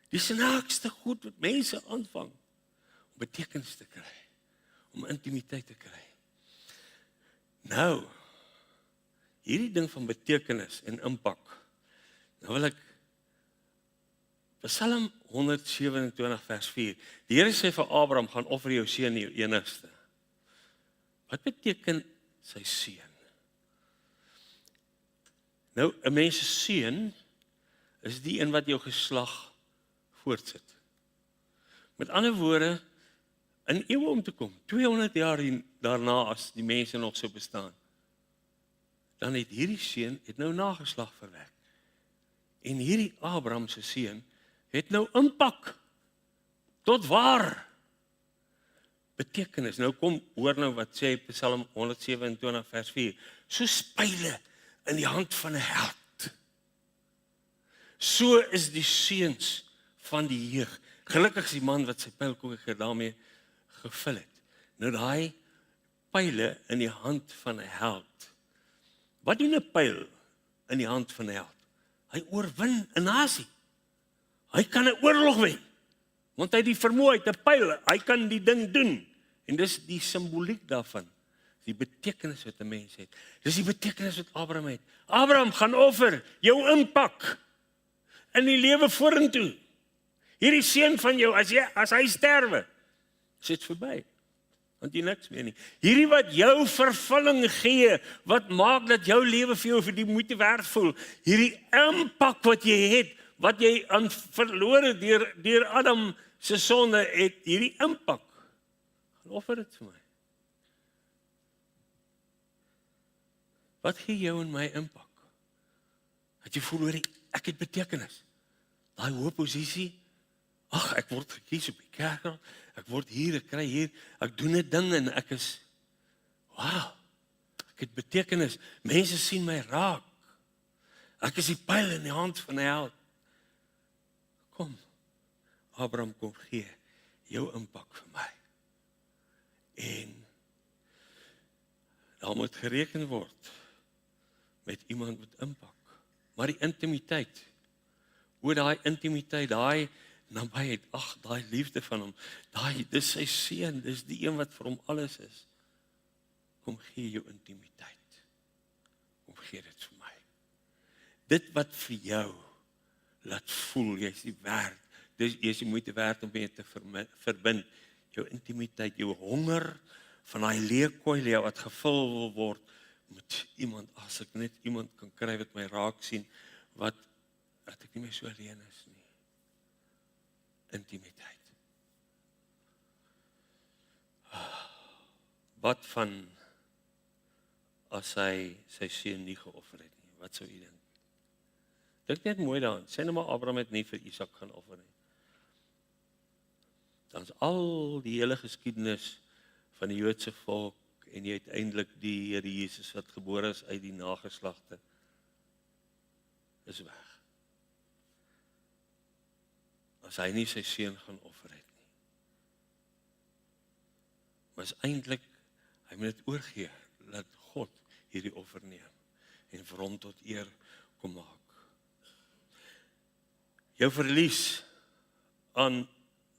Die snaakste goed wat mense aanvang om betekenis te kry, om intimiteit te kry. Nou, hierdie ding van betekenis en impak. Nou wil ek Psalm 127 vers 4. Die Here sê vir Abraham, gaan offer jou seun, jou enigste. Wat beteken sy seun? Nou, 'n mens se seun is die een wat jou geslag voortsit. Met ander woorde, in eeue om te kom, 200 jaar daarna as die mense nog so bestaan, dan het hierdie seun nou nageslag verwek. En hierdie Abraham se seun het nou impak. Tot waar? Betekenis. Nou kom, hoor nou wat sê Psalm 127 vers 4. Soos pyle in die hand van 'n held. So is die seuns van die jeug. Gelukkig is die man wat sy pylkoker daarmee gevul het. Nou daai pyle in die hand van 'n held. Wat doen 'n pyl in die hand van 'n held? Hy oorwin 'n nasie. Hy kan 'n oorlog wen. Want hy het die vermoë, hy het 'n pyl, hy kan die ding doen. En dis die simboliek daarvan. Die betekenis wat 'n mens het. Dis die betekenis wat Abraham het. Abraham, gaan offer jou impak in die lewe vorentoe. Hierdie seun van jou, as hy sterwe, is dit verby. Want jy niks meer nie. Hierdie wat jou vervulling gee, wat maak dat jou lewe vir jou vir die moeite werd voel. Hierdie impak wat jy het, wat jy aan verlore deur Adam se sonde het, hierdie impak. Gaan offer dit vir my. Wat gee jou en my impak? Dat jy voel, hoor, ek het betekenis. Daai hoë posisie, ek word gekies op die kerk, ek word hier, ek kry hier, ek doen 'n ding en ek is, wow, ek het betekenis. Mense sien my raak. Ek is die pyl in die hand van 'n held. Kom, Abraham, kom gee jou impak vir my. En daar moet gereken word met iemand met impak. Maar die intimiteit, oor daai intimiteit, daai nabyheid, daai liefde van hom, dis sy seun, dis die een wat vir hom alles is. Kom gee jou intimiteit. Kom gee dit vir my. Dit wat vir jou laat voel, jy is die werd, jy is die moeite werd om mee te verbind, jou intimiteit, jou honger van daai leeukooi wat gevul wil word met iemand, as ek net iemand kan kry wat my raak sien, wat ek nie meer so alleen is nie. Intimiteit. Wat van as hy sy seun nie geoffer het nie? Wat sou u dink? Dink net mooi daaraan. Sê nou maar Abraham het nie vir Isak gaan offer nie. Dan is al die hele geskiedenis van die Joodse volk en jy uiteindelik die Here Jesus wat gebore is uit die nageslagte is weg. As hy nie sy seun gaan offer het nie. Maar is eintlik, hy moet dit oorgee, laat God hierdie offer neem en vir hom tot eer kom maak. Jou verlies aan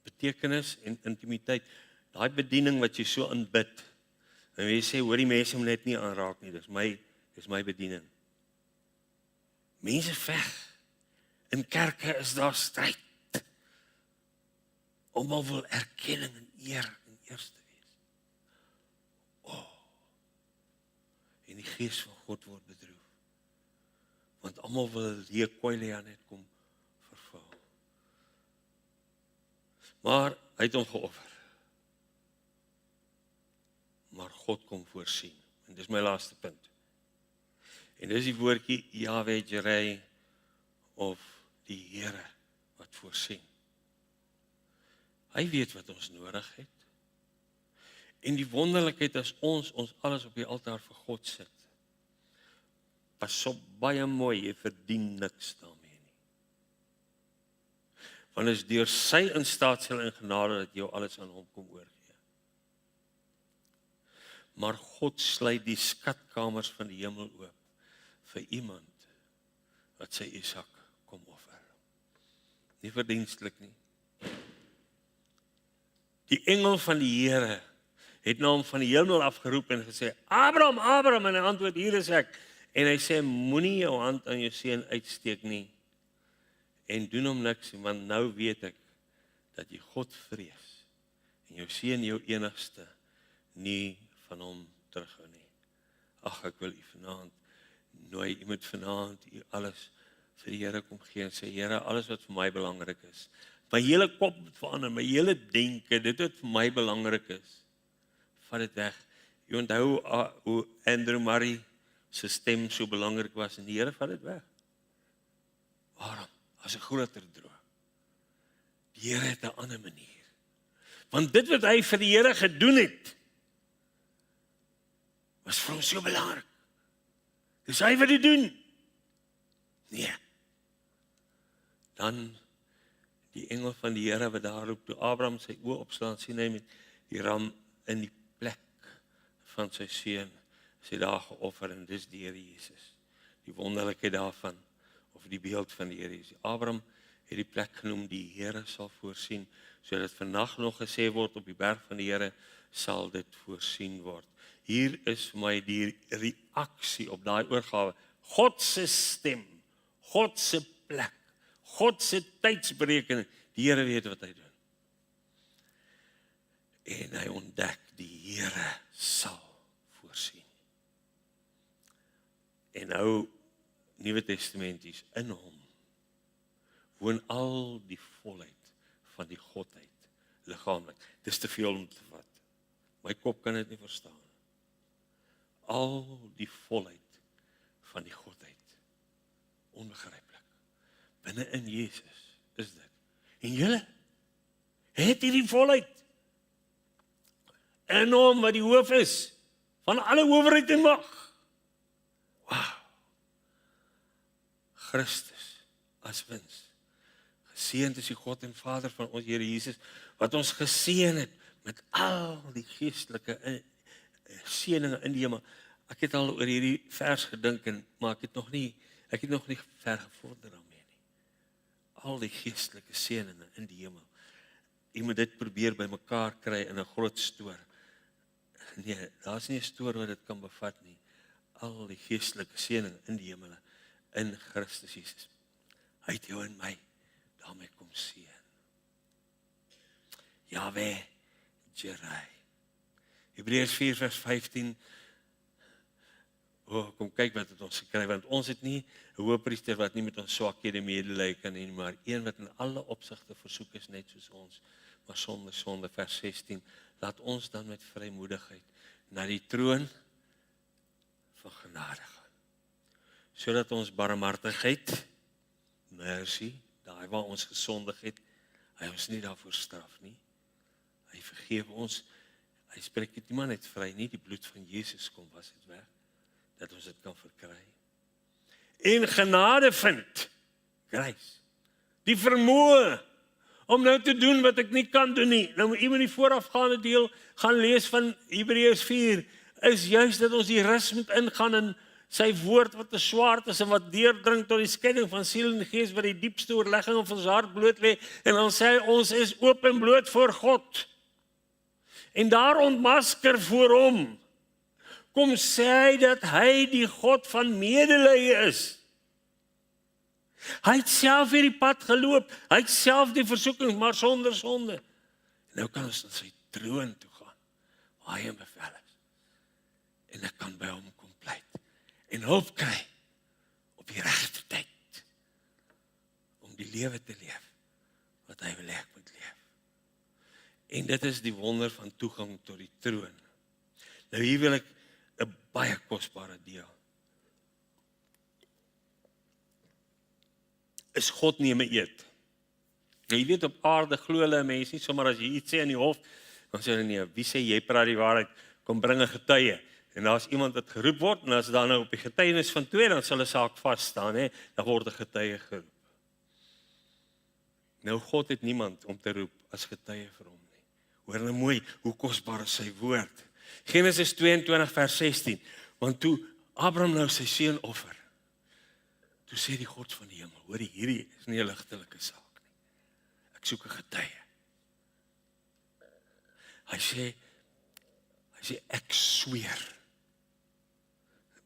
betekenis en intimiteit, daai bediening wat jy so aanbid, en jy sê, hoor die mense moet net nie aanraak nie, dis my bediening. Mense veg, in kerke is daar stryd, almal wil erkenning en eer en eerste wees. En die gees van God word bedroef, want almal wil die koilia net kom vervul. Maar hy het hom geoffer. Maar God kom voorsien. En dis my laaste punt. En dis die woordjie Yahweh Jireh of die Here wat voorsien. Hy weet wat ons nodig het. En die wonderlikheid as ons alles op die altaar vir God sit. Pas op baie mooi, jy verdien niks daarmee nie. Want is deur sy instaatsel en genade dat jou alles aan hom kom oorgee. Maar God sluit die skatkamers van die hemel oop vir iemand wat sy Isak kom offer. Nie verdienstelik nie. Die engel van die Here het na hom van die hemel afgeroep en gesê, Abraham, Abraham, en hy antwoord, hier is ek. En hy sê, moenie jou hand aan jou seun uitsteek nie, en doen hom niks, want nou weet ek, dat jy God vrees, en jou seun jou enigste, nie van hom terughou nie. Ag, ek wil u vanaand nooi, u moet vanaand u alles vir die Here kom gee, en sê, Here, alles wat vir my belangrik is, my hele kop moet verander, my hele denke, dit wat vir my belangrik is, vat dit weg. Jy onthou hoe Andrew Murray sy stem so belangrik was, en die Here vat dit weg. Waarom? As 'n groter droom. Die Here het 'n ander manier. Want dit wat hy vir die Here gedoen het, was vir hom so belangrik. Dis hy wat dit doen. Nee. Dan die engel van die Here wat daar roep, toe Abraham sy oë opslaan, sien hy met die ram in die plek van sy seun, sy daar geoffer, en dis die Here Jesus. Die wonderlikheid daarvan, of die beeld van die Here Jesus. Abraham het die plek genoem, die Here sal voorsien, sodat vandag nog gesê word, op die berg van die Here sal dit voorsien word. Hier is vir my die reaksie op daai oorgawe. God se stem, God se plek, God se tydsberekening, die Here weet wat hy doen. En hy ontdek, die Here sal voorsien. En nou, Nuwe Testamenties, in hom woon al die volheid van die Godheid, liggaamlik. Dis te veel om te vat. My kop kan dit nie verstaan. Al die volheid van die Godheid. Onbegryplik. Binne in Jesus is dit. En julle het hierdie volheid in hom wat die hoof is van alle owerheid en mag. Wow. Christus as wins. Geseënd is die God en Vader van ons Here Jesus, wat ons geseën het met al die geestelike seëninge in die hemel. Ek het al oor hierdie vers gedink, maar ek het nog nie ver gevorder daarmee nie. Al die geestelike seëninge in die hemel. Jy moet dit probeer by mekaar kry in 'n groot stoor. Nee, daar's nie 'n stoor wat dit kan bevat nie. Al die geestelike seëninge in die hemel, in Christus Jesus. Hy het jou en my daarmee kom seën. Yahweh Jireh. Hebreërs 4 vers 15. Kom kyk wat het ons gekry, want ons het nie 'n hoëpriester wat nie met ons swakhede medely kan hê, maar een wat in alle opsigte versoek is net soos ons, maar sonder sonde. Vers 16. Laat ons dan met vrymoedigheid na die troon van genade gaan, sodat ons barmhartigheid, mercy, daai waar ons gesondig het, hy ons nie daarvoor straf nie. Hy vergeef ons. Hy spreek dit niemand net vry nie, die bloed van Jesus kom was dit weg, dat ons dit kan verkry. En genade vind, grace, die vermoë om nou te doen wat ek nie kan doen nie. Nou moet die voorafgaande deel gaan lees van Hebreërs 4, is juist dat ons die rus moet ingaan in sy woord wat 'n swaard is en wat deurdring tot die skeiding van siel en gees, wat die diepste oorlegging van ons hart bloot lê, en dan sê hy, ons is oop en bloot voor God. En daar ontmasker voor hom, kom sê hy dat hy die God van medelee is. Hy het self hierdie pad geloop, hy het self die versoeking, maar sonder sonde. En nou kan ons na sy troon toe gaan, waar hy in bevel is. En ek kan by hom kom pleit, en hulp kry, op die regte tyd, om die lewe te leef, wat hy wil hê ek moet leef. En dit is die wonder van toegang tot die troon. Nou hier wil ek 'n baie kosbare deel is God neem 'n eed. Jy weet op aarde glo hulle mense nie sommer as jy iets sê in die hof, dan sê hulle nee, wie sê jy praat die waarheid, kom bring 'n getuie. En daar's iemand wat geroep word, en as dan nou op die getuienis van 2, dan sal 'n saak vas staan, hè, dan word 'n getuie geroep. Nou God het niemand om te roep as getuie vir hom nie. Hoor nou mooi, hoe kosbaar is sy woord. Genesis 22 vers 16, want toe Abraham nou sy seun offer, toe sê die God van die hemel, hoor hierdie is nie 'n ligtelike saak nie. Ek soek 'n getuie. Hy sê ek sweer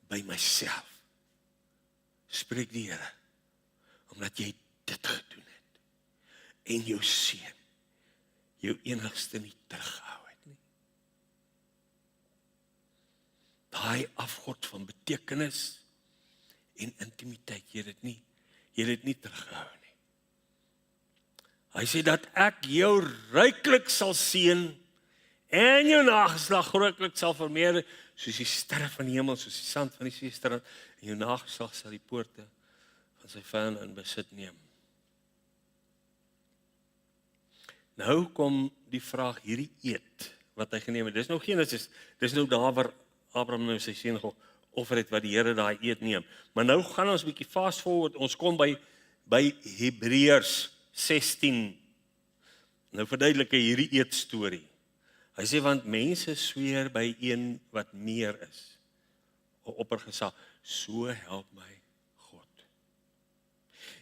by myself, spreek die Here, omdat jy dit gedoen het, en jou seun, jou enigste nie teruggehou het nie. Daai afgod van betekenis en intimiteit, jy het dit nie teruggehou nie. Hy sê dat ek jou ryklik sal seën, en jou nageslag grootlik sal vermeerder, soos die sterre van die hemel, soos die sand van die seestrand, en jou nageslag sal die poorte van sy vyande in besit neem. Nou kom die vraag, hierdie eed, wat hy geneem het, dis nou Genesis, dis nou daar waar Abraham nou sy seun geoffer het, wat die Here daai eed neem. Maar nou gaan ons 'n bietjie fast forward, ons kom by Hebreërs 16, nou verduidelik hy hierdie eed storie. Hy sê, want mense sweer by een wat meer is, 'n oppergesag, so help my God.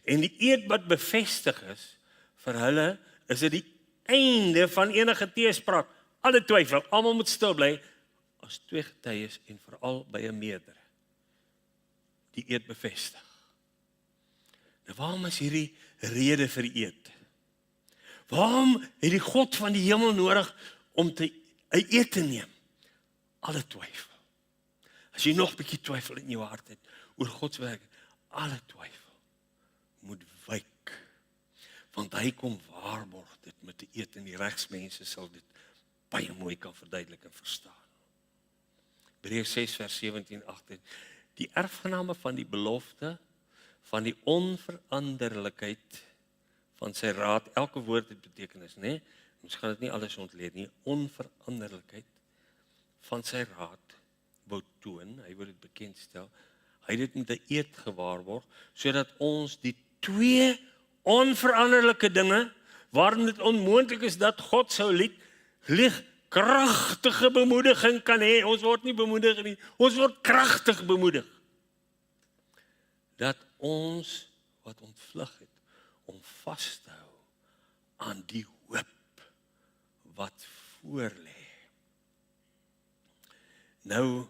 En die eed wat bevestig is, vir hulle, is dit die einde van enige teespraak, alle twyfel, almal moet stil bly, as 2 getuies, en veral by 'n meerdere, die eed bevestig. Nou waarom is hierdie rede vir die eed? Waarom het die God van die hemel nodig om 'n eed te neem? Alle twyfel. As jy nog 'n bietjie twyfel in jou hart het oor God se werk, alle twyfel moet wyk. Want hy kom waarborg dit met 'n eed, en die regsmense sal dit baie mooi kan verduidelik en verstaan. Hebreërs 6 vers 17-18. Die erfgename van die belofte, van die onveranderlikheid van sy raad, elke woord het betekenis, né? Ons gaan dit nie alles ontleed nie, onveranderlikheid van sy raad wou toon, hy wil dit bekendstel, hy het dit met 'n eed gewaarborg, sodat ons die 2 onveranderlike dinge, waarin dit onmoontlik is dat God sou lieg, kragtige bemoediging kan hê. Ons word nie bemoedig nie, ons word kragtig bemoedig. Dat ons wat ontvlug het, om vas te hou aan die hoop wat voor lê. Nou,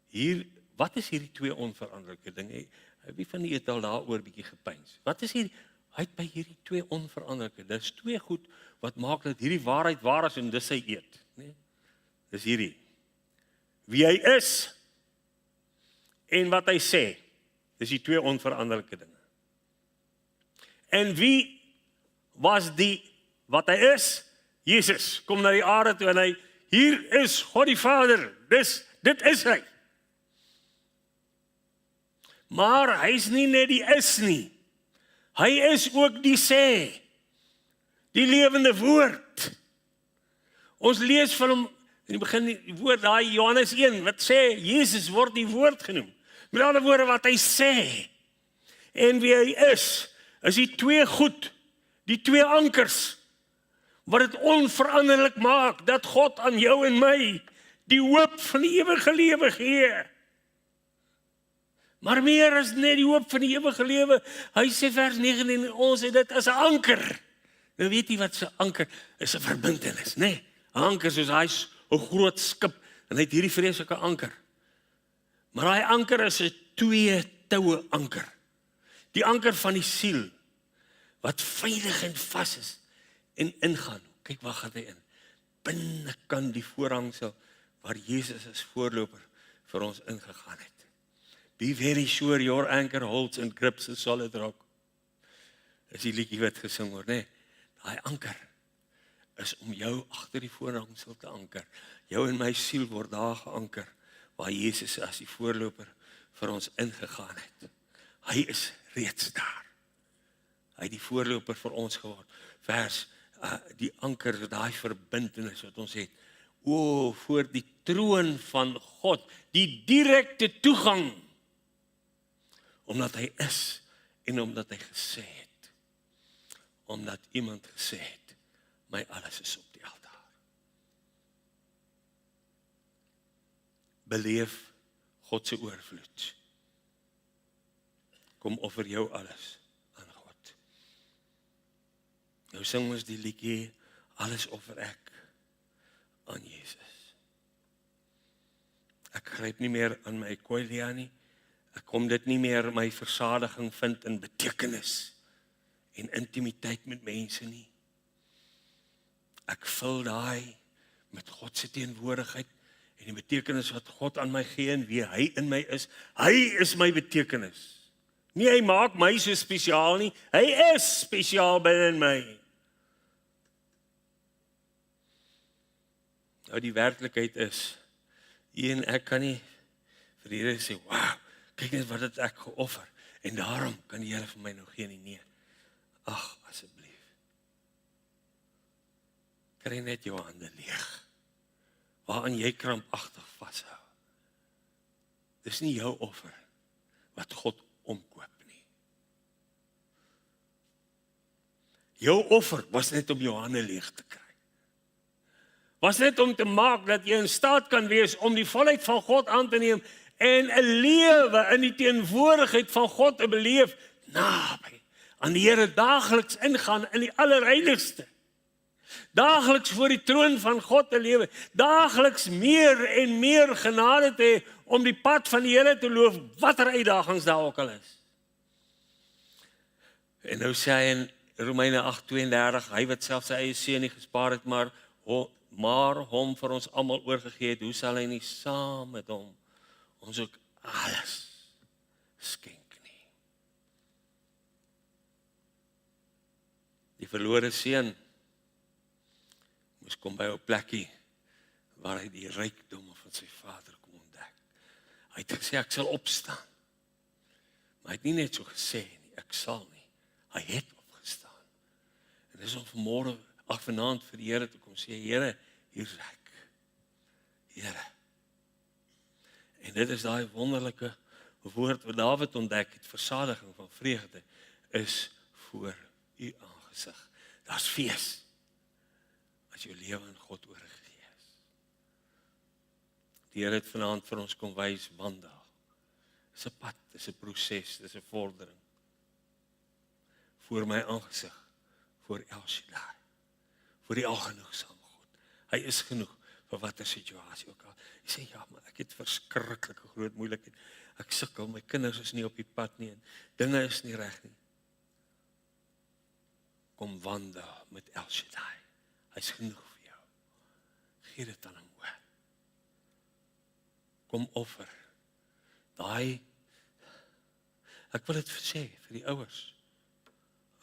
hier, wat is hierdie 2 onveranderlike dinge? Wie van die het al daaroor bietjie gepeins? Wat is hierdie, hy het by hierdie 2 onveranderlike, dis 2 goed, wat maak dat hierdie waarheid waar is, en dis sy eed, nee? Dis hierdie, wie hy is, en wat hy sê, dis die 2 onveranderlike dinge. En wie was wat hy is? Jesus kom na die aarde toe, en hy, hier is God die Vader, dit is hy. Maar hy is nie net die is nie, hy is ook die sê, die lewende woord. Ons lees van hom, in die begin die woord, daai Johannes 1, wat sê, Jesus word die woord genoem. Met ander woorde wat hy sê, en wie hy is die 2 goed, die 2 ankers, wat het onveranderlik maak, dat God aan jou en my, die hoop van die ewige lewe gee. Maar meer as net die hoop van die ewige lewe, hy sê vers 19, ons het dit as 'n anker. Nou weet jy wat so 'n anker is, 'n verbintenis, né? 'n Anker soos hy's 'n groot skip, en hy het hierdie vreeslike anker. Maar daai anker is 'n 2 toue anker. Die anker van die siel, wat veilig en vas is, en ingaan. Kyk, waar gaan hy in? Binnekant die voorhangsel, waar Jesus as voorloper vir ons ingegaan het. Be very sure your anchor holds and grips a solid rock. Is die liedjie wat gesing word, né? Daai anker is om jou agter die voorhangsel te anker. Jou en my siel word daar geanker, waar Jesus as die voorloper vir ons ingegaan het. Hy is reeds daar. Hy het die voorloper vir ons geword. Vers, die anker, daai verbintenis wat ons het. O, voor die troon van God, die direkte toegang, omdat hy is en omdat hy gesê het. Omdat iemand gesê het, my alles is op die altaar. Beleef God se oorvloed. Kom offer jou alles aan God. Nou sing ons die liedjie, alles offer ek aan Jesus. Ek gryp nie meer aan my koilia nie. Ek kom dit nie meer my versadiging vind in betekenis en intimiteit met mense nie. Ek vul daai met God se teenwoordigheid en die betekenis wat God aan my gee en wie hy in my is. Hy is my betekenis. Nie hy maak my so spesiaal nie, hy is spesiaal binne in my. Nou die werklikheid is, jy en ek kan nie vir die Here sê, wow, kyk net wat het ek geoffer, en daarom kan die Here vir my nou gee nie, nee. Ag, asseblief. Kry net jou hande leeg, waaraan jy krampagtig vashou. Dis nie jou offer, wat God omkoop nie. Jou offer was net om jou hande leeg te kry. Was net om te maak dat jy in staat kan wees om die volheid van God aan te neem en 'n lewe in die teenwoordigheid van God te beleef, naby aan die Here daagliks ingaan in die allerheiligste. Daagliks voor die troon van God te lewe, daagliks meer en meer genade te hê om die pad van die Here te loop, watter uitdagings daar ook al is. En nou sê hy in Romeine 8:32, hy wat self sy eie seun nie gespaar het, maar hom vir ons almal oorgegee het, hoe sal hy nie saam met hom ons ook alles skenk nie. Die verlore seun moes kom by 'n plekkie waar hy die rykdomme van sy vader kom ontdek. Hy het gesê, ek sal opstaan. Maar hy het nie net so gesê nie, ek sal nie. Hy het opgestaan. En dis om vanaand vir die Here te kom sê, Here, hier is ek. Here. En dit is daai wonderlike woord wat Dawid ontdek het, versadiging van vreugde, is voor u aangesig. Daar's fees, as jou lewe aan God oorgegee is. Die Here het vanaand vir ons kom wys, wandel. Dis 'n pad, dis 'n proses, dis 'n vordering. Voor my aangesig, voor El Shaddai, voor die algenoegsame God. Hy is genoeg vir watter situasie ook al. Jy sê, ja, maar ek het verskriklike groot moeilikheid. Ek sukkel, my kinders is nie op die pad nie, en dinge is nie reg nie. Kom wandel met El Shaddai. Hy's genoeg vir jou. Gee dit aan hom oor. Kom offer. Ek wil dit sê vir die ouers.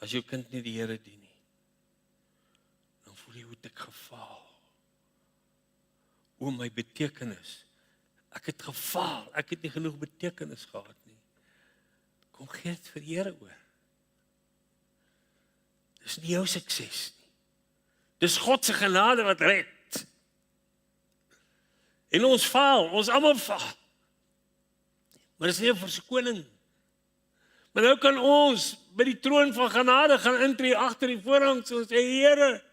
As jou kind nie die Here dien nie, dan voel jy hoe ek gefaal. O my betekenis. Ek het gefaal. Ek het nie genoeg betekenis gehad nie. Kom gee dit vir die Here oor. Dis nie jou sukses nie. Dis God se genade wat red. En ons faal, ons almal faal. Maar dis nie 'n verskoning. Maar nou kan ons by die troon van genade gaan intree agter die voorhang en sê, Here,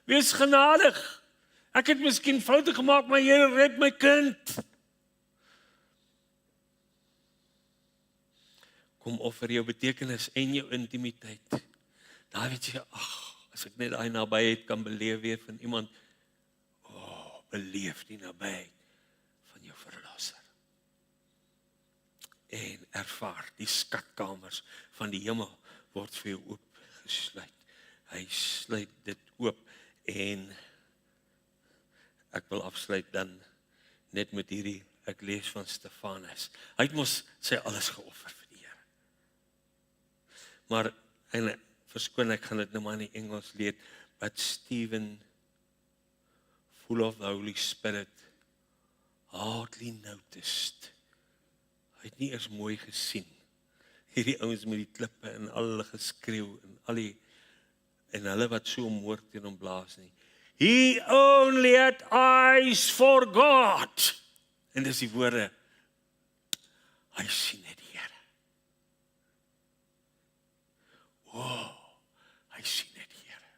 wees genadig. Ek het miskien foute gemaak, maar Here, red my kind. Kom offer jou betekenis en jou intimiteit. Daar weet jy, as ek net daai nabyheid kan beleef weer van iemand, beleef die nabyheid van jou verlosser. En ervaar die skatkamers van die hemel word vir jou oopgesluit. Hy sluit dit oop en ek wil afsluit dan net met hierdie, ek lees van Stefanus. Hy het mos sy alles geoffer vir die Here. Maar, en verskoon, ek gaan dit nou maar in die Engels lees, but Stephen, full of the Holy Spirit, hardly noticed. Hy het nie eers mooi gesien hierdie ouens met die klippe en al hulle geskreeu en al die en hulle wat so moord teen hom blaas nie. He only had eyes for God. En dis die woorde. Hy sien net die Here. Wow, hy sien net die Here.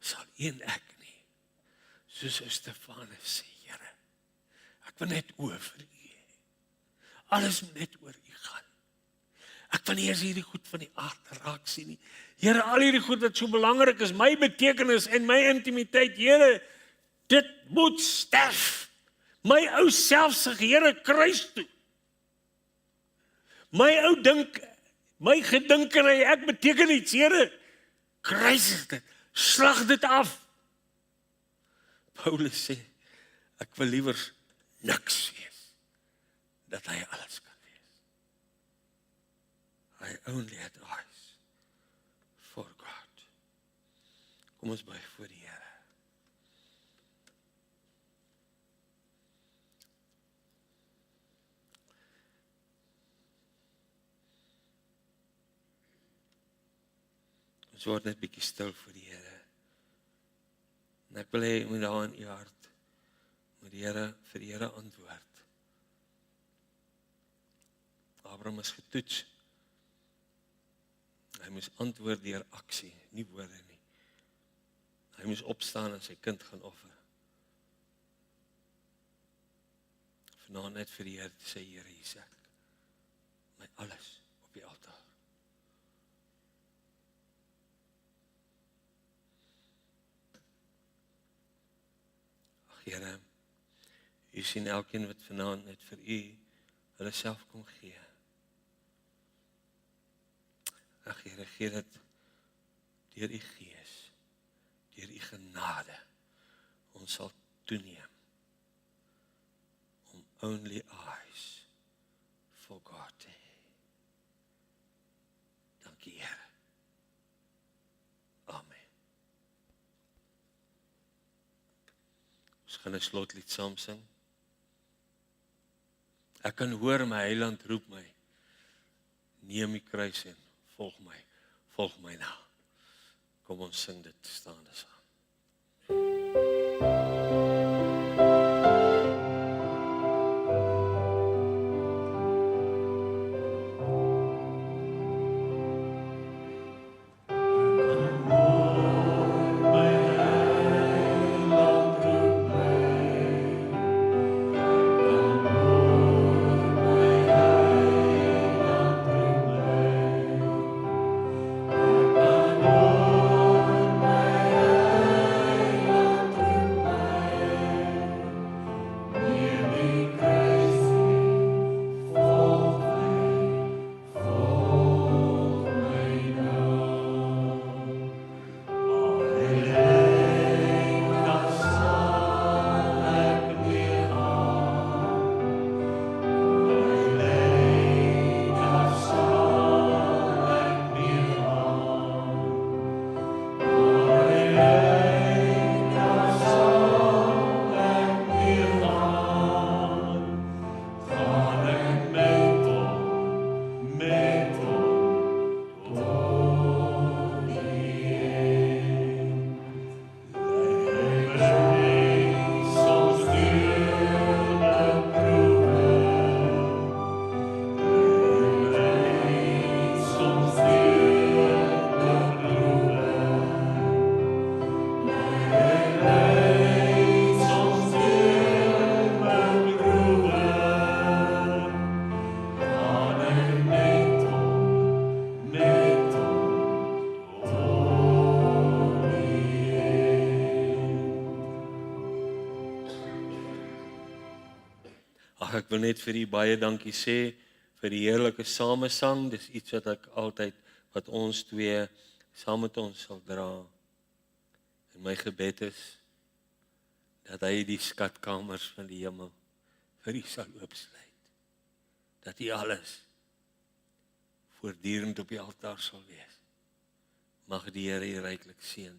Sal een ek nie, soos ou Stefanus sê, Here, ek wil net oor vir U. Alles moet net oor U gaan. Ek wil nie eers hierdie goed van die aard raak sien nie. Here, al hierdie goed wat so belangrik is, my betekenis en my intimiteit, Here, dit moet sterf. My ou selfsug, Here, kruis toe. My ou dink, my gedinkery, ek beteken iets, Here, kruis dit, slag dit af. Paulus sê, ek wil liewer niks wees, dat hy alles kan wees. I only had eyes for God. Kom ons buig voor die Here. Ons word net bietjie stil voor die Here. En ek wil hê jy moet daar in u hart moet die Here vir die Here antwoord. Abraham is getoets. Hy moes antwoord deur aksie, nie woorde nie. Hy moes opstaan en sy kind gaan offer. Vanaand net vir die Here te sê, Here, hier is ek. My alles op die altaar. Ag Here, U sien elkeen wat vanaand net vir U hulle self kom gee. Ag Here, gee dit deur U Gees, deur U genade, ons sal toeneem om only eyes for God te hê. Dankie Here. Amen. Ons gaan 'n slotlied saam sing. Ek kan hoor my Heiland roep my, neem die kruis en volg my na. Kom ons sing dit staande saam. Ek wil net vir u baie dankie sê vir die heerlike samesang. Dis iets wat ek altyd, wat ons twee saam met ons sal dra. En my gebed is dat hy die skatkamers van die hemel vir u sal oopsluit. Dat u alles voortdurend op die altaar sal wees. Mag die Here u ryklik seën.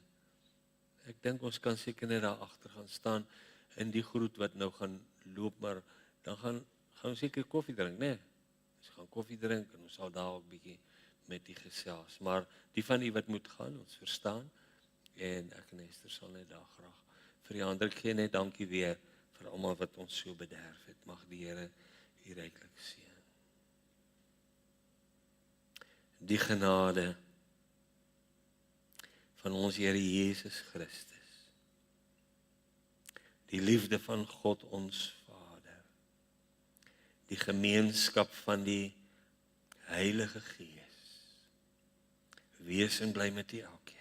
Ek dink ons kan seker net daar agter gaan staan in die groet wat nou gaan loop, maar dan gaan ons seker koffie drink, né? Ons gaan koffie drink en ons sal daar ook bietjie met die gesels. Maar die van u wat moet gaan, ons verstaan. En ek en Esther sal net daar graag vir die ander gee net dankie weer vir almal wat ons so bederf het. Mag die Here u ryklik seën. Die genade van ons Here Jesus Christus, die liefde van God ons Vader, die gemeenskap van die Heilige Gees, wees en bly met u elkeen.